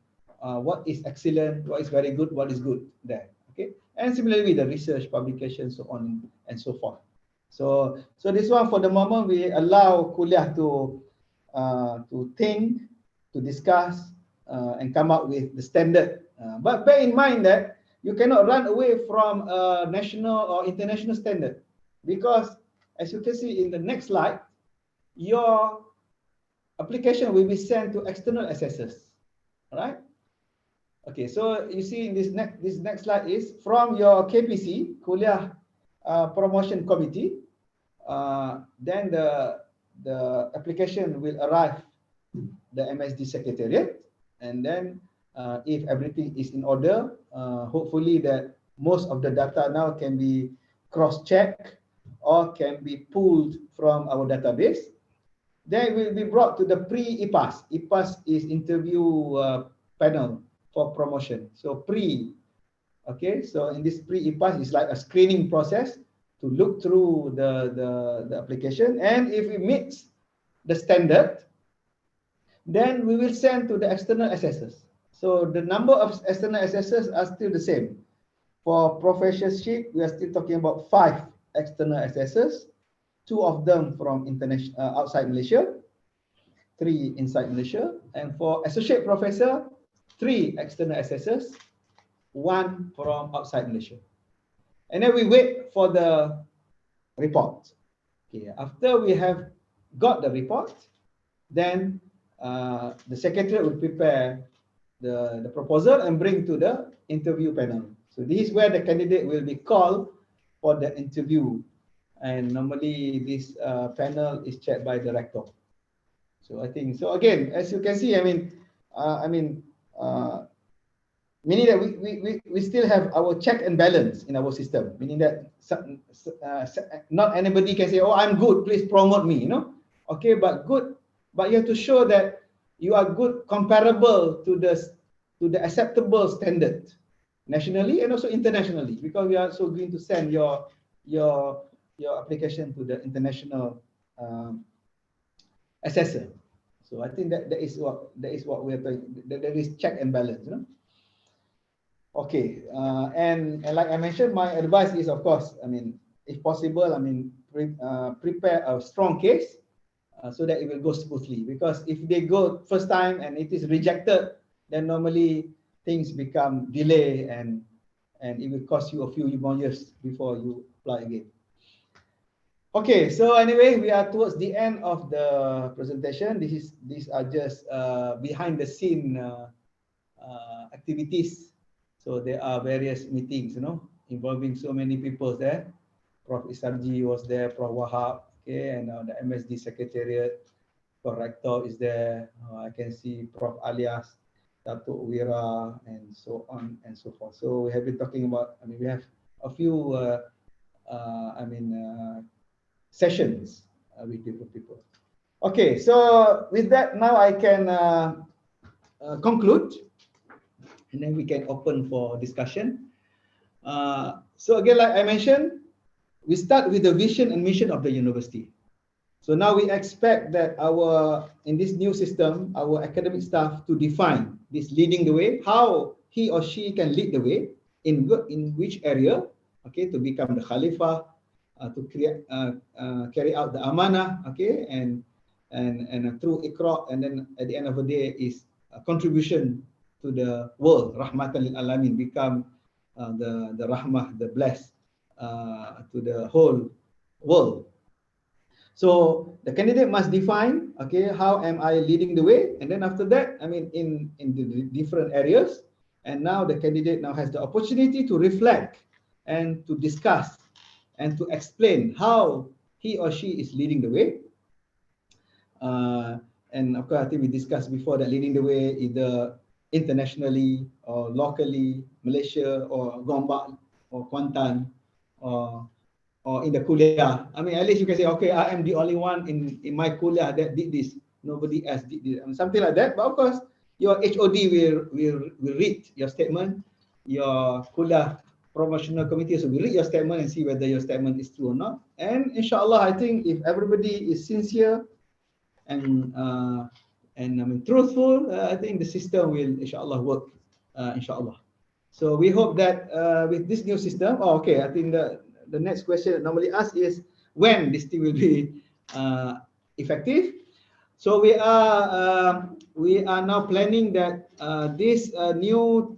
Speaker 1: what is excellent, what is very good, what is good there. Okay, and similarly the research, publication, so on and so forth. So this one for the moment we allow kuliah to think, to discuss, and come up with the standard. But bear in mind that you cannot run away from a national or international standard, because as you can see in the next slide, your application will be sent to external assessors. All right. Okay, so you see in this next slide is from your KPC, Kuliah Promotion Committee. Then the application will arrive the MSD Secretariat, and then if everything is in order, hopefully that most of the data now can be cross-checked or can be pulled from our database. Then it will be brought to the pre-IPAS. IPAS is interview panel for promotion. So okay, so in this pre-IPAS is like a screening process to look through the application, and if it meets the standard, then we will send to the external assessors. So the number of external assessors are still the same. For professorship, we are still talking about 5 external assessors, 2 of them from international outside Malaysia, 3 inside Malaysia, and for associate professor, 3 external assessors, 1 from outside Malaysia. And then we wait for the report. Okay, after we have got the report, then the secretary will prepare the proposal and bring to the interview panel. So this is where the candidate will be called for the interview, and normally this panel is chaired by the rector. So I think so. Again, as you can see, meaning that we still have our check and balance in our system. Meaning that not anybody can say, "Oh, I'm good, please promote me." You know, okay, but good, but you have to show that you are good, comparable to the acceptable standard nationally and also internationally, because we are also going to send your application to the international assessor. So I think that is what we have to, there is check and balance, you know. Okay, and like I mentioned, my advice is, of course, if possible, prepare a strong case so that it will go smoothly. Because if they go first time and it is rejected, then normally things become delay, and it will cost you a few more years before you apply again. Okay, so anyway, we are towards the end of the presentation. These are just behind the scene activities. So there are various meetings, involving so many people there. Prof. Isarji was there, Prof. Wahab, okay, and the MSD Secretariat, Prof. Rector is there. I can see Prof. Alias, Datuk Wira, and so on and so forth. So we have been talking about, we have a few, sessions with different people. Okay, so with that, now I can conclude, and then we can open for discussion. So again, like I mentioned, we start with the vision and mission of the university. So now we expect that in this new system, our academic staff to define this leading the way, how he or she can lead the way, in which area, okay, to become the Khalifah, to carry out the amanah, okay, and through Iqra, and then at the end of the day is a contribution to the world, rahmatan lil alamin, become the rahmah, the blessed to the whole world. So the candidate must define, okay, how am I leading the way? And then after that, in the different areas, and now the candidate now has the opportunity to reflect and to discuss and to explain how he or she is leading the way. And of course, I think we discussed before that leading the way either internationally or locally, Malaysia or Gombak or Kuantan or in the kuliah. At least you can say, okay, I am the only one in my kuliah that did this. Nobody else did this. Something like that. But of course, your HOD will read your statement. Your kuliah promotional committee will read your statement and see whether your statement is true or not. And inshallah, I think if everybody is sincere and truthful, I think the system will inshallah work. Inshallah. So we hope that with this new system, I think the next question normally asked is when this thing will be effective. So we are now planning that this new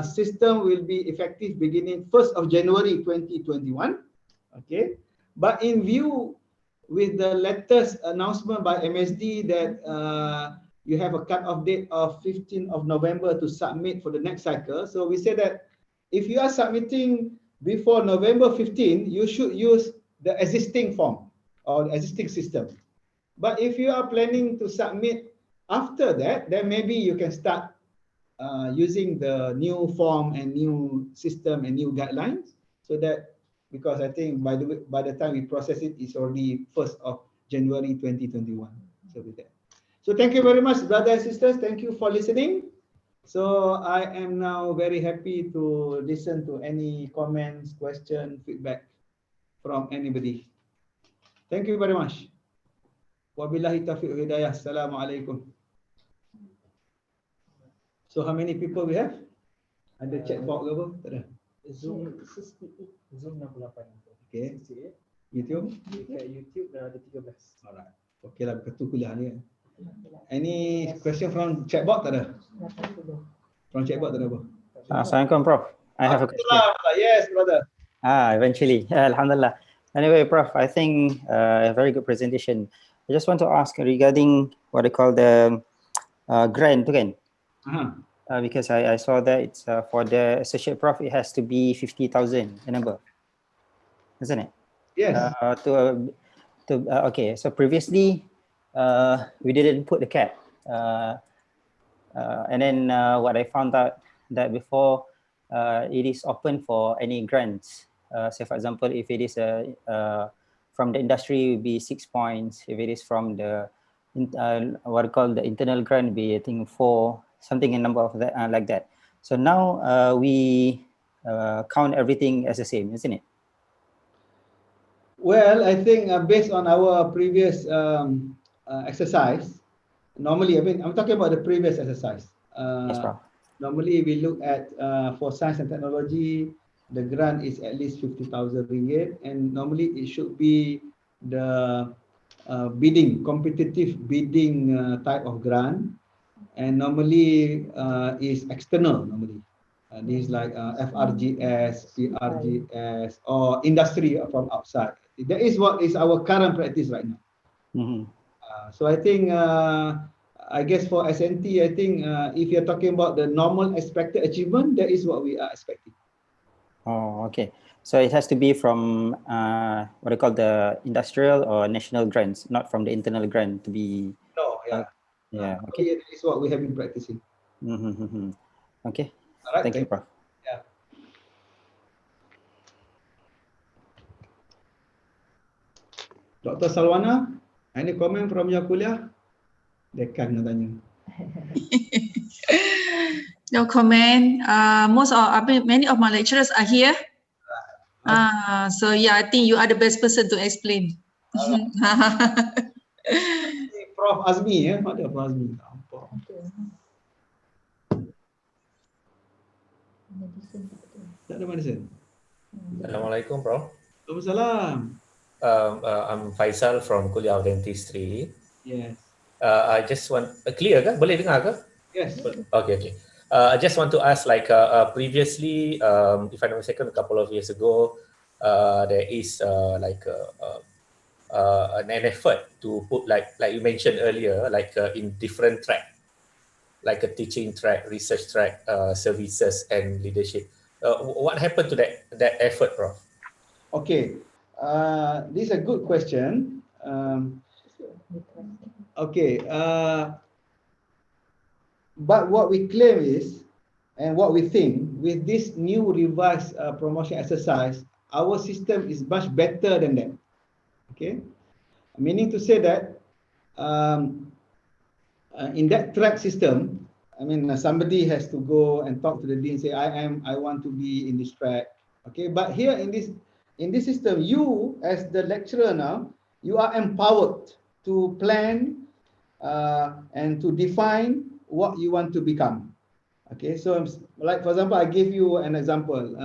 Speaker 1: system will be effective beginning 1st of January 2021. Okay, but in view with the latest announcement by MSD that you have a cut-off date of 15th of November to submit for the next cycle. So we say that if you are submitting before November 15, you should use the existing form or the existing system. But if you are planning to submit after that, then maybe you can start using the new form and new system and new guidelines, so that, because I think by the time we process it, it's already 1st of January 2021. So with that. So thank you very much, brothers and sisters. Thank you for listening. So I am now very happy to listen to any comments, question, feedback from anybody. Thank you very much. Wabillahi taufiq wa hidayah. Assalamualaikum. So how many people we have? Ada chat box ke apa? Tak ada.
Speaker 3: Zoom 68, Zoom 68.
Speaker 1: Okay.
Speaker 3: 68.
Speaker 1: YouTube?
Speaker 3: Dekat YouTube dah ada 13.
Speaker 1: Alright. Okay lah, berketu kuliah ni. Any question from chat box? Tak ada. From chat box tak ada apa?
Speaker 4: Assalamualaikum, Prof. I have a question.
Speaker 1: Yes, brother.
Speaker 4: Eventually. Alhamdulillah. Anyway, Prof, I think a very good presentation. I just want to ask regarding what they call the grant again. Because I saw that it's for the associate prof, it has to be 50,000 and above, isn't it?
Speaker 1: Yes.
Speaker 4: Okay, so previously we didn't put the cap, and then what I found out that before it is open for any grants. Say for example, if it is from the industry, it will be 6 points. If it is from the what I call the internal grant, be I think 4, something in number of that like that. So now we count everything as the same, isn't it?
Speaker 1: Well, I think based on our previous exercise, normally, I'm talking about the previous exercise.
Speaker 4: Yes, Prof.
Speaker 1: Normally, we look at for science and technology, the grant is at least 50,000 ringgit, and normally it should be the competitive bidding type of grant, and normally is external. Normally, this is like FRGS, PRGS, or industry from outside. That is what is our current practice right now. So I think, I guess for SNT, I think if you're talking about the normal expected achievement, that is what we are expecting.
Speaker 4: Oh, okay. So it has to be from what I call the industrial or national grants, not from the internal grant to be.
Speaker 1: No, yeah.
Speaker 4: Yeah, okay.
Speaker 1: That is what we have been practicing.
Speaker 4: Okay.
Speaker 1: All right.
Speaker 4: Thank you, Prof.
Speaker 1: Yeah. Dr. Salwana, any comment from your kuliah? Dekan nak tanya.
Speaker 2: No comment. Many of my lecturers are here. So yeah, I think you are the best person to explain.
Speaker 1: Prof Azmi ya, mana Prof Azmi? Tak ada medicine.
Speaker 5: Assalamualaikum, Prof.
Speaker 1: Waalaikumsalam.
Speaker 5: I'm Faisal from Kuliah of Dentistry.
Speaker 1: Yes.
Speaker 5: I just want clear ke? Boleh dengar ke?
Speaker 1: Yes.
Speaker 5: Okay. I just want to ask, like previously, if I'm not mistaken, a couple of years ago, there is an effort to put like you mentioned earlier, like in different track, like a teaching track, research track, services and leadership. What happened to that effort, Prof?
Speaker 1: Okay. This is a good question. Okay. But what we claim is, and what we think, with this new revised promotion exercise, our system is much better than that. Okay. Meaning to say that in that track system, I mean, somebody has to go and talk to the dean, say, I want to be in this track. Okay. But here in this system, you as the lecturer now, you are empowered to plan and to define what you want to become. Okay, so like for example, I give you an example.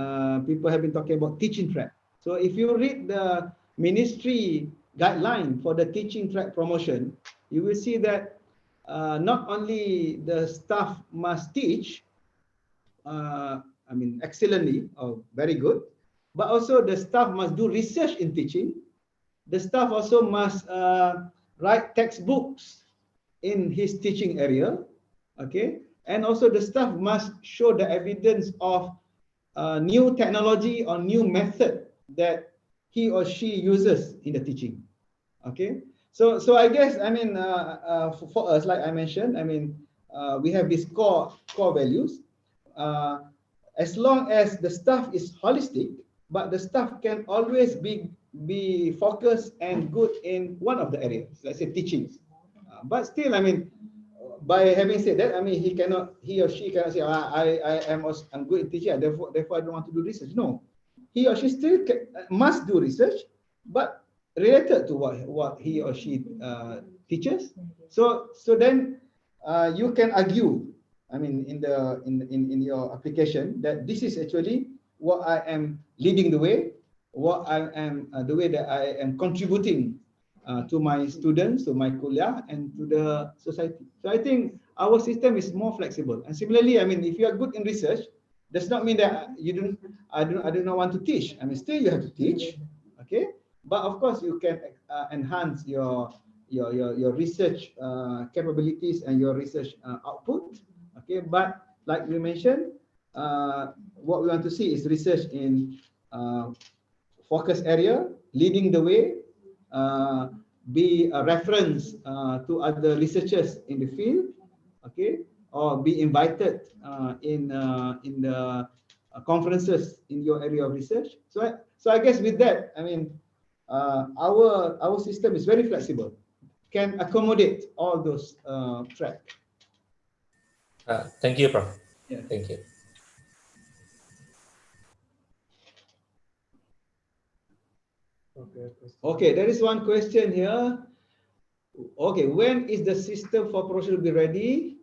Speaker 1: People have been talking about teaching track. So if you read the ministry guideline for the teaching track promotion, you will see that not only the staff must teach, excellently or very good, but also the staff must do research in teaching. The staff also must write textbooks in his teaching area, okay, and also the staff must show the evidence of new technology or new method that he or she uses in the teaching, okay. So I guess, I mean, for us, like I mentioned, I mean, we have these core values. As long as the staff is holistic, but the staff can always be focused and good in one of the areas, let's say teaching. But still, I mean, by having said that, I mean, he or she cannot say, I'm good in teaching, therefore I don't want to do research. No, he or she still must do research, but related to what he or she teaches. So then you can argue, I mean, in your application, that this is actually what I am leading the way, what I am the way that I am contributing to my students, to my kuliah, and to the society. So I think our system is more flexible. And similarly, I mean, if you are good in research, does not mean that I do not want to teach. I mean, still you have to teach, okay? But of course, you can enhance your research capabilities and your research output, okay? But like we mentioned, what we want to see is research in focus area, leading the way, be a reference to other researchers in the field, okay, or be invited in the conferences in your area of research. So I guess with that, I mean, our system is very flexible, can accommodate all those tracks.
Speaker 5: Thank you, Prof.
Speaker 1: Yeah.
Speaker 5: Thank you.
Speaker 1: Okay, there is one question here. Okay, when is the system for promotion will be ready?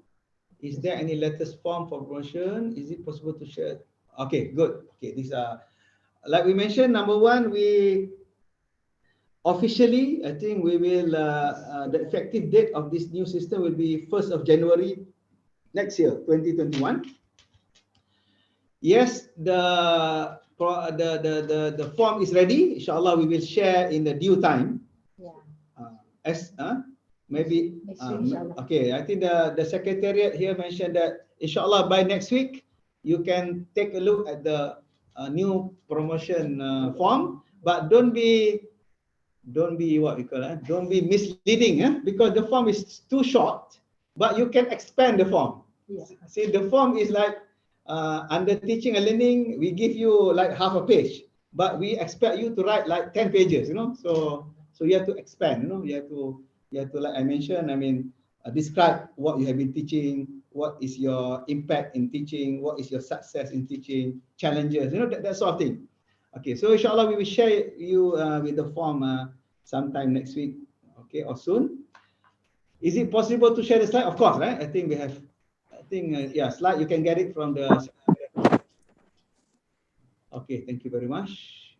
Speaker 1: Is there any latest form for promotion? Is it possible to share? Okay, good. Okay, these are, like we mentioned, number one, we officially, I think we will, the effective date of this new system will be 1st of January next year, 2021. Yes, the the form is ready. Inshallah, we will share in the due time.
Speaker 6: Yeah.
Speaker 1: Maybe
Speaker 6: Next week, inshallah.
Speaker 1: okay. I think the secretariat here mentioned that inshallah by next week you can take a look at the new promotion form, but don't be what we call don't be misleading, because the form is too short, but you can expand the form.
Speaker 6: Yeah.
Speaker 1: See, the form is like under teaching and learning, we give you like half a page, but we expect you to write like 10 pages, so you have to expand, you have to like I mentioned, describe what you have been teaching, what is your impact in teaching, what is your success in teaching, challenges, that sort of thing. Okay, so inshallah we will share you with the form sometime next week, okay, or soon. Is it possible to share the slide? Of course, right? I think we have, yeah, slide, you can get it from the. Okay, thank you very much.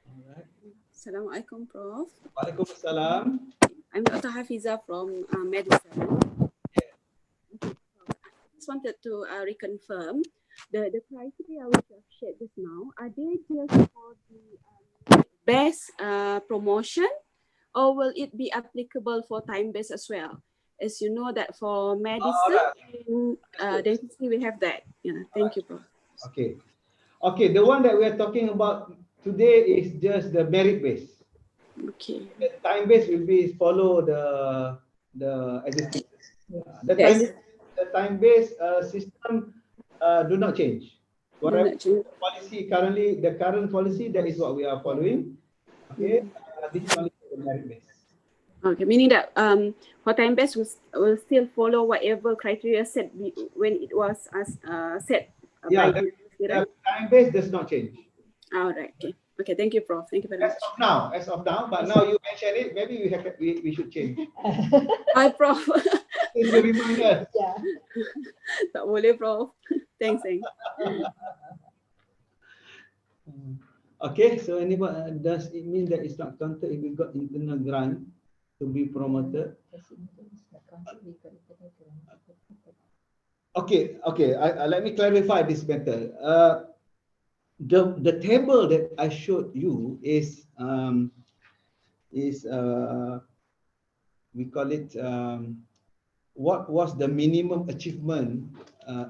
Speaker 1: All right.
Speaker 7: Assalamualaikum, Prof.
Speaker 1: Waalaikumsalam.
Speaker 7: I'm Dr. Hafiza from Medicine. I just wanted to reconfirm the criteria which you have shared just now. Are they just for the best promotion, or will it be applicable for time-based as well? As you know that for medicine, dentistry, we have that. Yeah, thank you, Prof.
Speaker 1: Okay. Okay, the one that we are talking about today is just the merit base.
Speaker 7: Okay.
Speaker 1: The time base will be follow the existing. The time base system do not change. Whatever policy currently, the current policy, that is what we are following. Okay, this is only the merit base.
Speaker 7: Okay, meaning that for time base will still follow whatever criteria set when it was set.
Speaker 1: Yeah, the time base does not change.
Speaker 7: All right. Okay. Okay. Thank you, Prof. Thank you very much.
Speaker 1: As of now, but now you mention it, maybe we should change.
Speaker 7: Hi, Prof.
Speaker 1: It's a reminder.
Speaker 6: Yeah.
Speaker 7: Tak boleh, Prof. Thanks.
Speaker 1: Okay, so anybody, does it mean that it's not counted if we got internal grant to be promoted? Okay, let me clarify this better. The table that I showed you is we call it what was the minimum achievement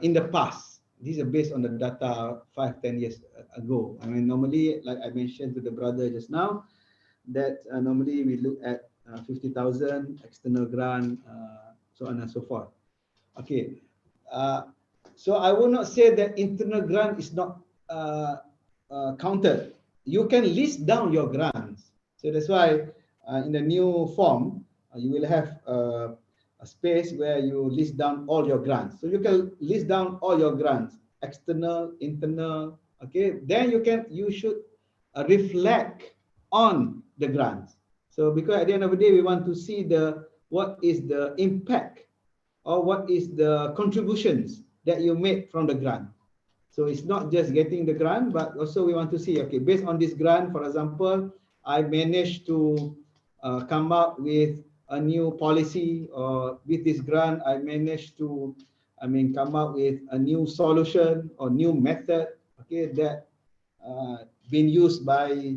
Speaker 1: in the past. These are based on the data 5-10 years ago. Normally, like I mentioned to the brother just now, that normally we look at 50,000 external grant, so on and so forth. Okay, so I will not say that internal grant is not counted. You can list down your grants. So that's why in the new form, you will have a space where you list down all your grants. So you can list down all your grants, external, internal. Okay, then you should reflect on the grants. So because at the end of the day, we want to see what is the impact or what is the contributions that you made from the grant. So it's not just getting the grant, but also we want to see, okay, based on this grant, for example, I managed to come up with a new policy, or with this grant, I managed to, come up with a new solution or new method, okay, that been used by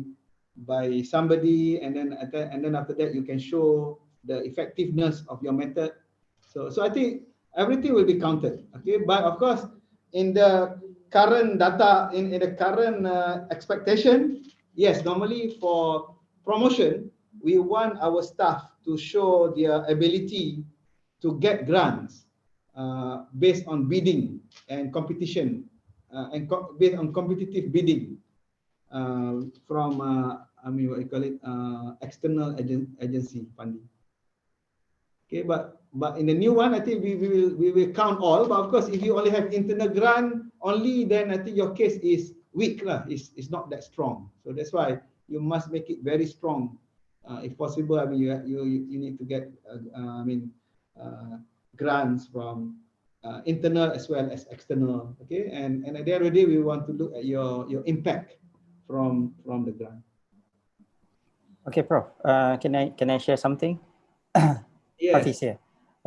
Speaker 1: somebody, and then after that you can show the effectiveness of your method. So I think everything will be counted, okay. But of course, in the current data, in the current expectation, yes, normally for promotion, we want our staff to show their ability to get grants based on bidding and competition, based on competitive bidding from what you call it, external agency funding. Okay, but in the new one, I think we will count all. But of course, if you only have internal grant only, then I think your case is weak lah. It's not that strong. So that's why you must make it very strong, if possible. You need to get grants from internal as well as external. Okay, and at the end of the day, we want to look at your impact from the grant.
Speaker 4: Okay, Prof. Can I share something?
Speaker 1: Yes.
Speaker 4: Hafiz here.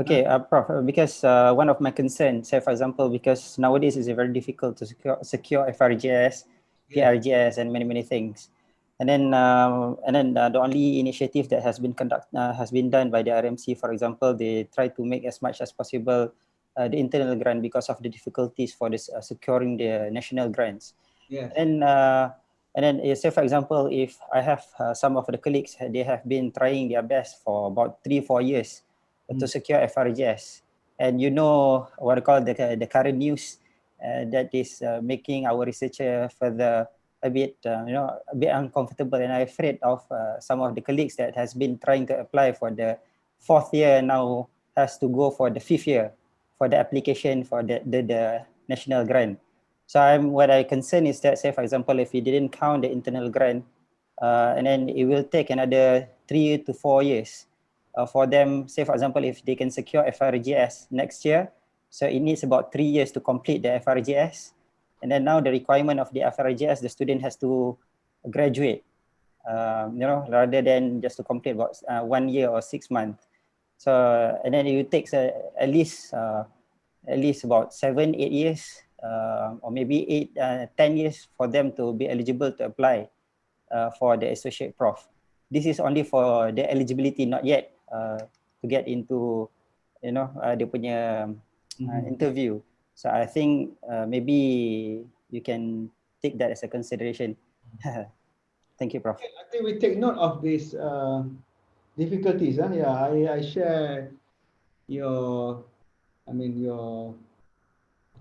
Speaker 4: Okay, Prof. Because one of my concerns, say for example, because nowadays it's very difficult to secure FRJS PRGS and many things. And then the only initiative that has been done by the RMC, for example, they try to make as much as possible the internal grant because of the difficulties for this securing the national grants.
Speaker 1: Yes.
Speaker 4: And then say for example, if I have some of the colleagues, they have been trying their best for about 3-4 years to secure FRGS, and you know what I call the current news that is making our researcher further a bit a bit uncomfortable, and I'm afraid of some of the colleagues that has been trying to apply for the 4th year now has to go for the 5th year for the application for the national grant. So what I concern is that, say for example, if we didn't count the internal grant, and then it will take another 3 to 4 years for them. Say for example, if they can secure FRGS next year, so it needs about 3 years to complete the FRGS. And then now the requirement of the FRGS, the student has to graduate, rather than just to complete about 1 year or 6 months. So, and then it takes at least about 7-8 years, or maybe 10 years for them to be eligible to apply for the associate prof. This is only for the eligibility, not yet to get into, dia punya interview. So I think maybe you can take that as a consideration. Thank you, Prof.
Speaker 1: I think we take note of these difficulties. Yeah, I share your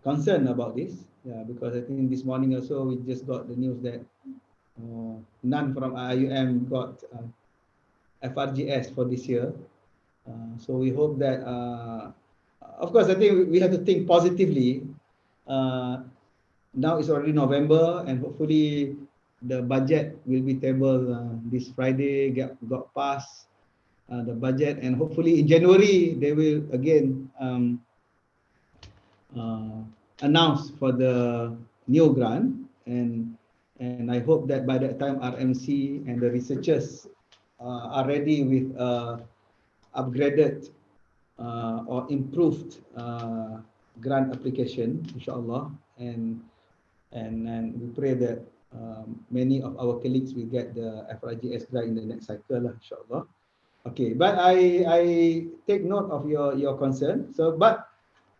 Speaker 1: concern about this. Yeah, because I think this morning also we just got the news that none from IIUM got FRGS for this year. So we hope that, of course, I think we have to think positively. Now it's already November, and hopefully the budget will be tabled this Friday. Got passed the budget, and hopefully in January they will again announce for the new grant, and I hope that by that time RMC and the researchers are ready with upgraded or improved grant application, inshallah, and we pray that many of our colleagues will get the FRGS grant in the next cycle, inshallah. Okay, but I take note of your concern. So, but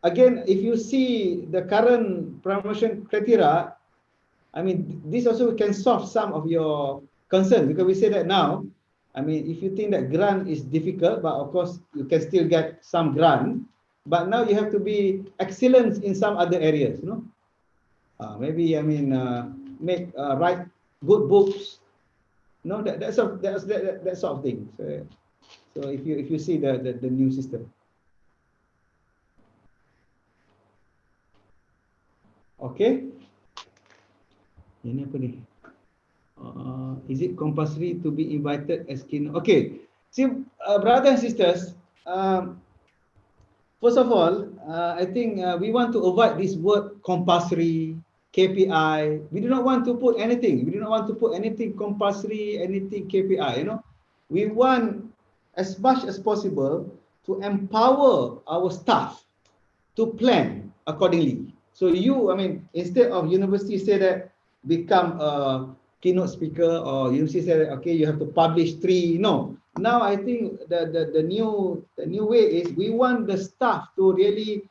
Speaker 1: again, if you see the current promotion criteria, I mean, this also can solve some of your concerns, because we say that now, I mean, if you think that grant is difficult, but of course you can still get some grant, but now you have to be excellent in some other areas, maybe, I mean, write good books, that sort of thing. So if you see the new system. Okay. Ini apa ni? Is it compulsory to be invited as keynote? Okay. See, brothers and sisters, first of all, I think we want to avoid this word compulsory, KPI. We do not want to put anything. We do not want to put anything compulsory, anything KPI. We want as much as possible to empower our staff to plan accordingly. So I mean, instead of university say that become a keynote speaker, or university say that, okay, you have to publish 3. No. Now I think the new way is we want the staff to really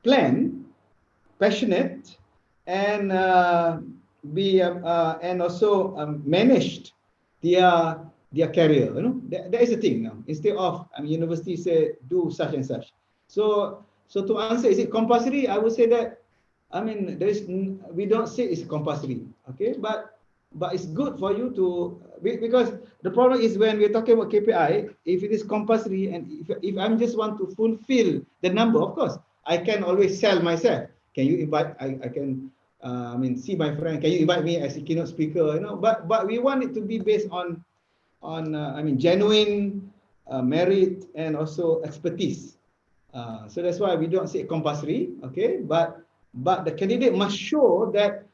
Speaker 1: plan, passionate, and be and also managed their career. That is the thing now. Instead of university say do such and such. So to answer, is it compulsory? I would say that, I mean, we don't say it's compulsory, okay, but it's good for you to, because the problem is when we're talking about KPI, if it is compulsory, and if I just want to fulfill the number, of course I can always sell myself. Can you invite? I can see my friend. Can you invite me as a keynote speaker? But we want it to be based on genuine merit and also expertise. So that's why we don't say compulsory, okay? But the candidate must show that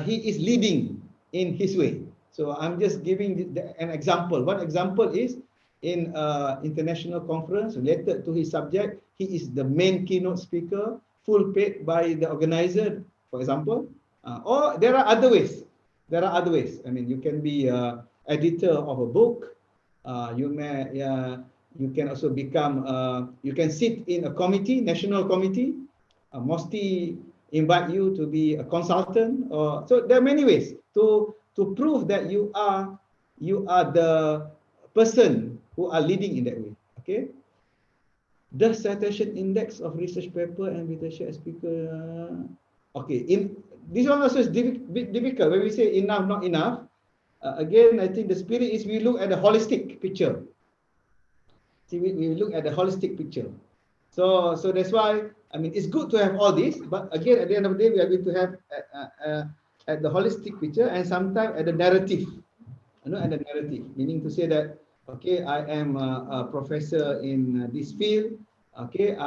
Speaker 1: he is leading in his way. So I'm just giving an example. One example is in international conference related to his subject, he is the main keynote speaker, full paid by the organizer, for example. Or there are other ways. there are other ways. I mean, you can be an editor of a book. You can also become, you can sit in a committee, national committee. MOSTI invite you to be a consultant. So there are many ways to prove that you are the person who are leading in that way. Okay. The citation index of research paper and citation as speaker. Okay, this one also is bit difficult when we say enough, not enough. Again, I think the spirit is we look at the holistic picture. See, we look at the holistic picture. So that's why, I mean, it's good to have all this, but again, at the end of the day, we are going to have at the holistic picture and sometimes at the narrative. At the narrative, meaning to say that, okay, I am a professor in this field. Okay,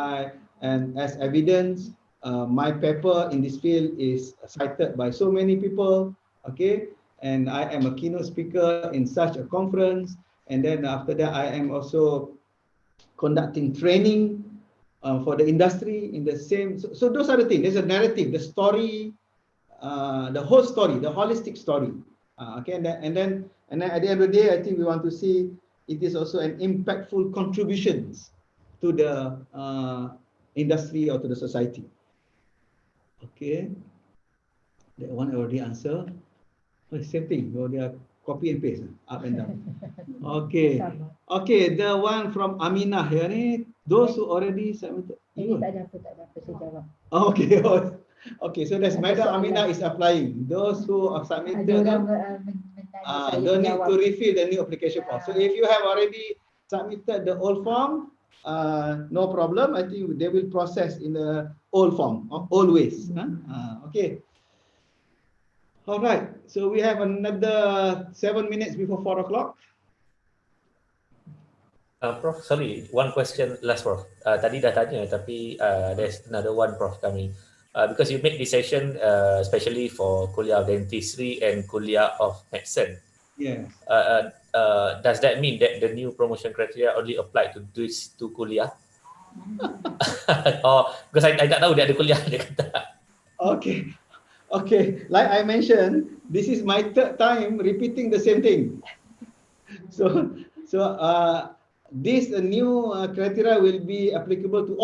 Speaker 1: and as evidence, my paper in this field is cited by so many people. Okay, and I am a keynote speaker in such a conference. And then after that, I am also conducting training for the industry in the same. So those are the things. There's a narrative, the story, the whole story, the holistic story. Okay, and then at the end of the day, I think we want to see it is also an impactful contributions to the industry or to the society. Okay, that one I already answered. Oh, same thing. You already copy and paste, up and down. Okay, okay. The one from Aminah here, those who already submitted.
Speaker 6: Tak ada apa, saya jawab.
Speaker 1: Okay, okay. So that's Madam Aminah is applying. Those who have submitted. Don't need to refill the new application form. So if you have already submitted the old form, no problem. I think they will process in the old form, always. Okay. All right. So we have another 7 minutes before 4 o'clock.
Speaker 5: Prof, sorry, one question last, Prof. Tadi dah tanya, tapi there's another one, Prof, coming. Because you make this session especially for kuliah of dentistry and kuliah of medicine.
Speaker 1: Yes.
Speaker 5: Does that mean that the new promotion criteria only apply to these two kuliah? Or because I tak tahu dia ada kuliah dia kata. Okay.
Speaker 1: Okay. Like I mentioned, this is my third time repeating the same thing. So this new criteria will be applicable to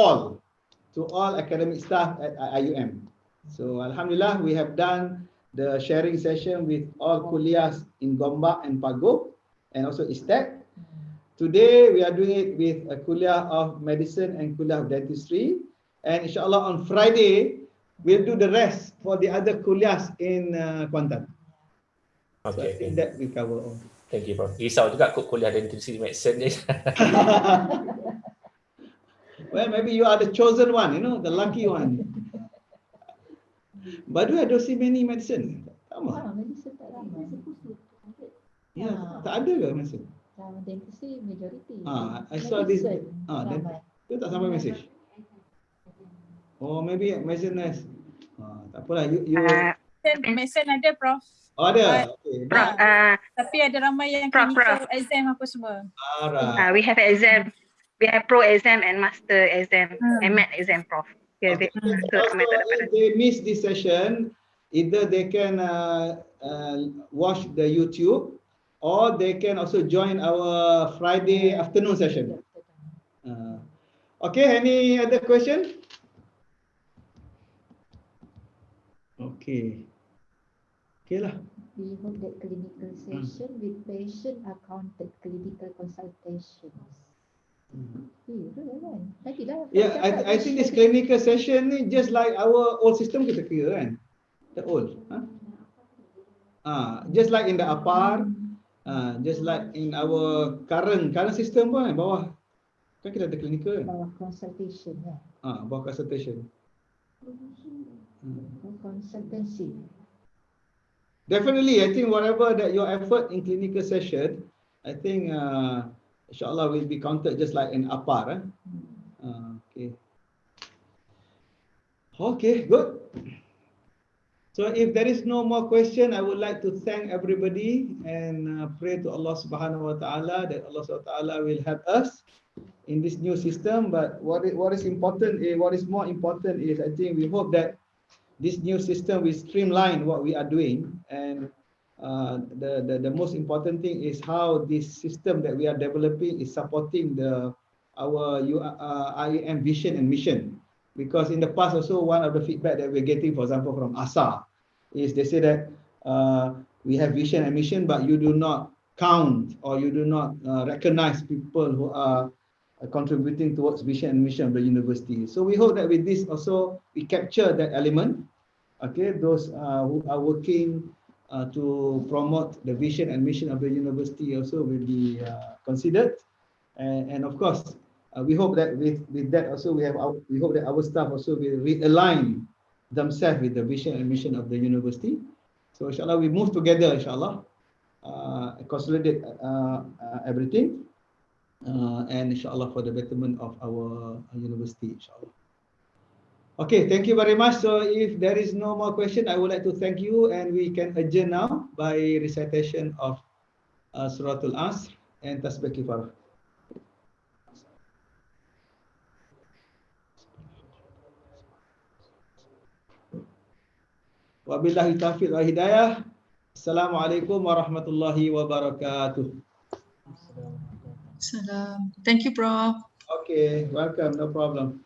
Speaker 1: all academic staff at IIUM. So Alhamdulillah, we have done the sharing session with all kuliahs in Gombak and Pago and also ISTEC. Today, we are doing it with a kuliah of medicine and kuliah of dentistry. And insyaAllah on Friday, we'll do the rest for the other kuliahs in Kuantan.
Speaker 5: Okay.
Speaker 1: So I think that we cover all.
Speaker 5: Thank you, Prof. Risau juga kuliah dentistry medicine je.
Speaker 1: Well, maybe you are the chosen one, the lucky one. By the way, I don't see many medicine.
Speaker 6: Medicine tak ramai.
Speaker 1: Ya, tak ada ke medicine?
Speaker 6: Dentistry majority.
Speaker 1: I saw this. Dia tak sampai message. Oh, maybe medicine nurse. Tak apalah.
Speaker 8: Medicine ada, Prof.
Speaker 1: Oh, ada. Okay.
Speaker 8: Prof, tapi ada ramai yang clinical exam apa semua.
Speaker 9: We have exam. We have pro exam and master exam, MAT exam, Prof. Yeah,
Speaker 1: okay. Also, if they miss this session, either they can watch the YouTube or they can also join our Friday afternoon session. Okay, any other question? Okay. Okay lah.
Speaker 6: We hope that clinical session with patient are counted clinical consultations.
Speaker 1: Yeah, I think this clinical session ni just like our old system kita kira kan? The old. Just like in the APAR, just like in our current system pun bawah kan kita ada clinical kan?
Speaker 6: Bawah consultation ya.
Speaker 1: Bawah consultation.
Speaker 6: Consultancy.
Speaker 1: Definitely, I think whatever that your effort in clinical session, I think insyaAllah will be counted just like in APAR. Okay. Okay, good. So if there is no more question, I would like to thank everybody and pray to Allah Subhanahu Wa Taala that Allah Subhanahu Wa Taala will help us in this new system. But what is important is, what is more important is, I think we hope that this new system will streamline what we are doing, and the most important thing is how this system that we are developing is supporting our IIM vision and mission. Because in the past also, one of the feedback that we're getting, for example, from ASA, is they say that we have vision and mission, but you do not count or you do not recognize people who are contributing towards vision and mission of the university. So we hope that with this also we capture that element. Okay, those who are working to promote the vision and mission of the university also will be considered, and of course we hope that with that also we hope that our staff also will realign themselves with the vision and mission of the university. So inshallah we move together, inshallah, consolidate everything, and inshallah for the betterment of our university, inshallah. Okay, thank you very much. So if there is no more question, I would like to thank you, and we can adjourn now by recitation of Suratul Asr and Tasbih Kifarah. Wabillahi taufiq wa hidayah. Assalamualaikum warahmatullahi wabarakatuh.
Speaker 2: Salam. Thank you, Prof.
Speaker 1: Okay, welcome. No problem.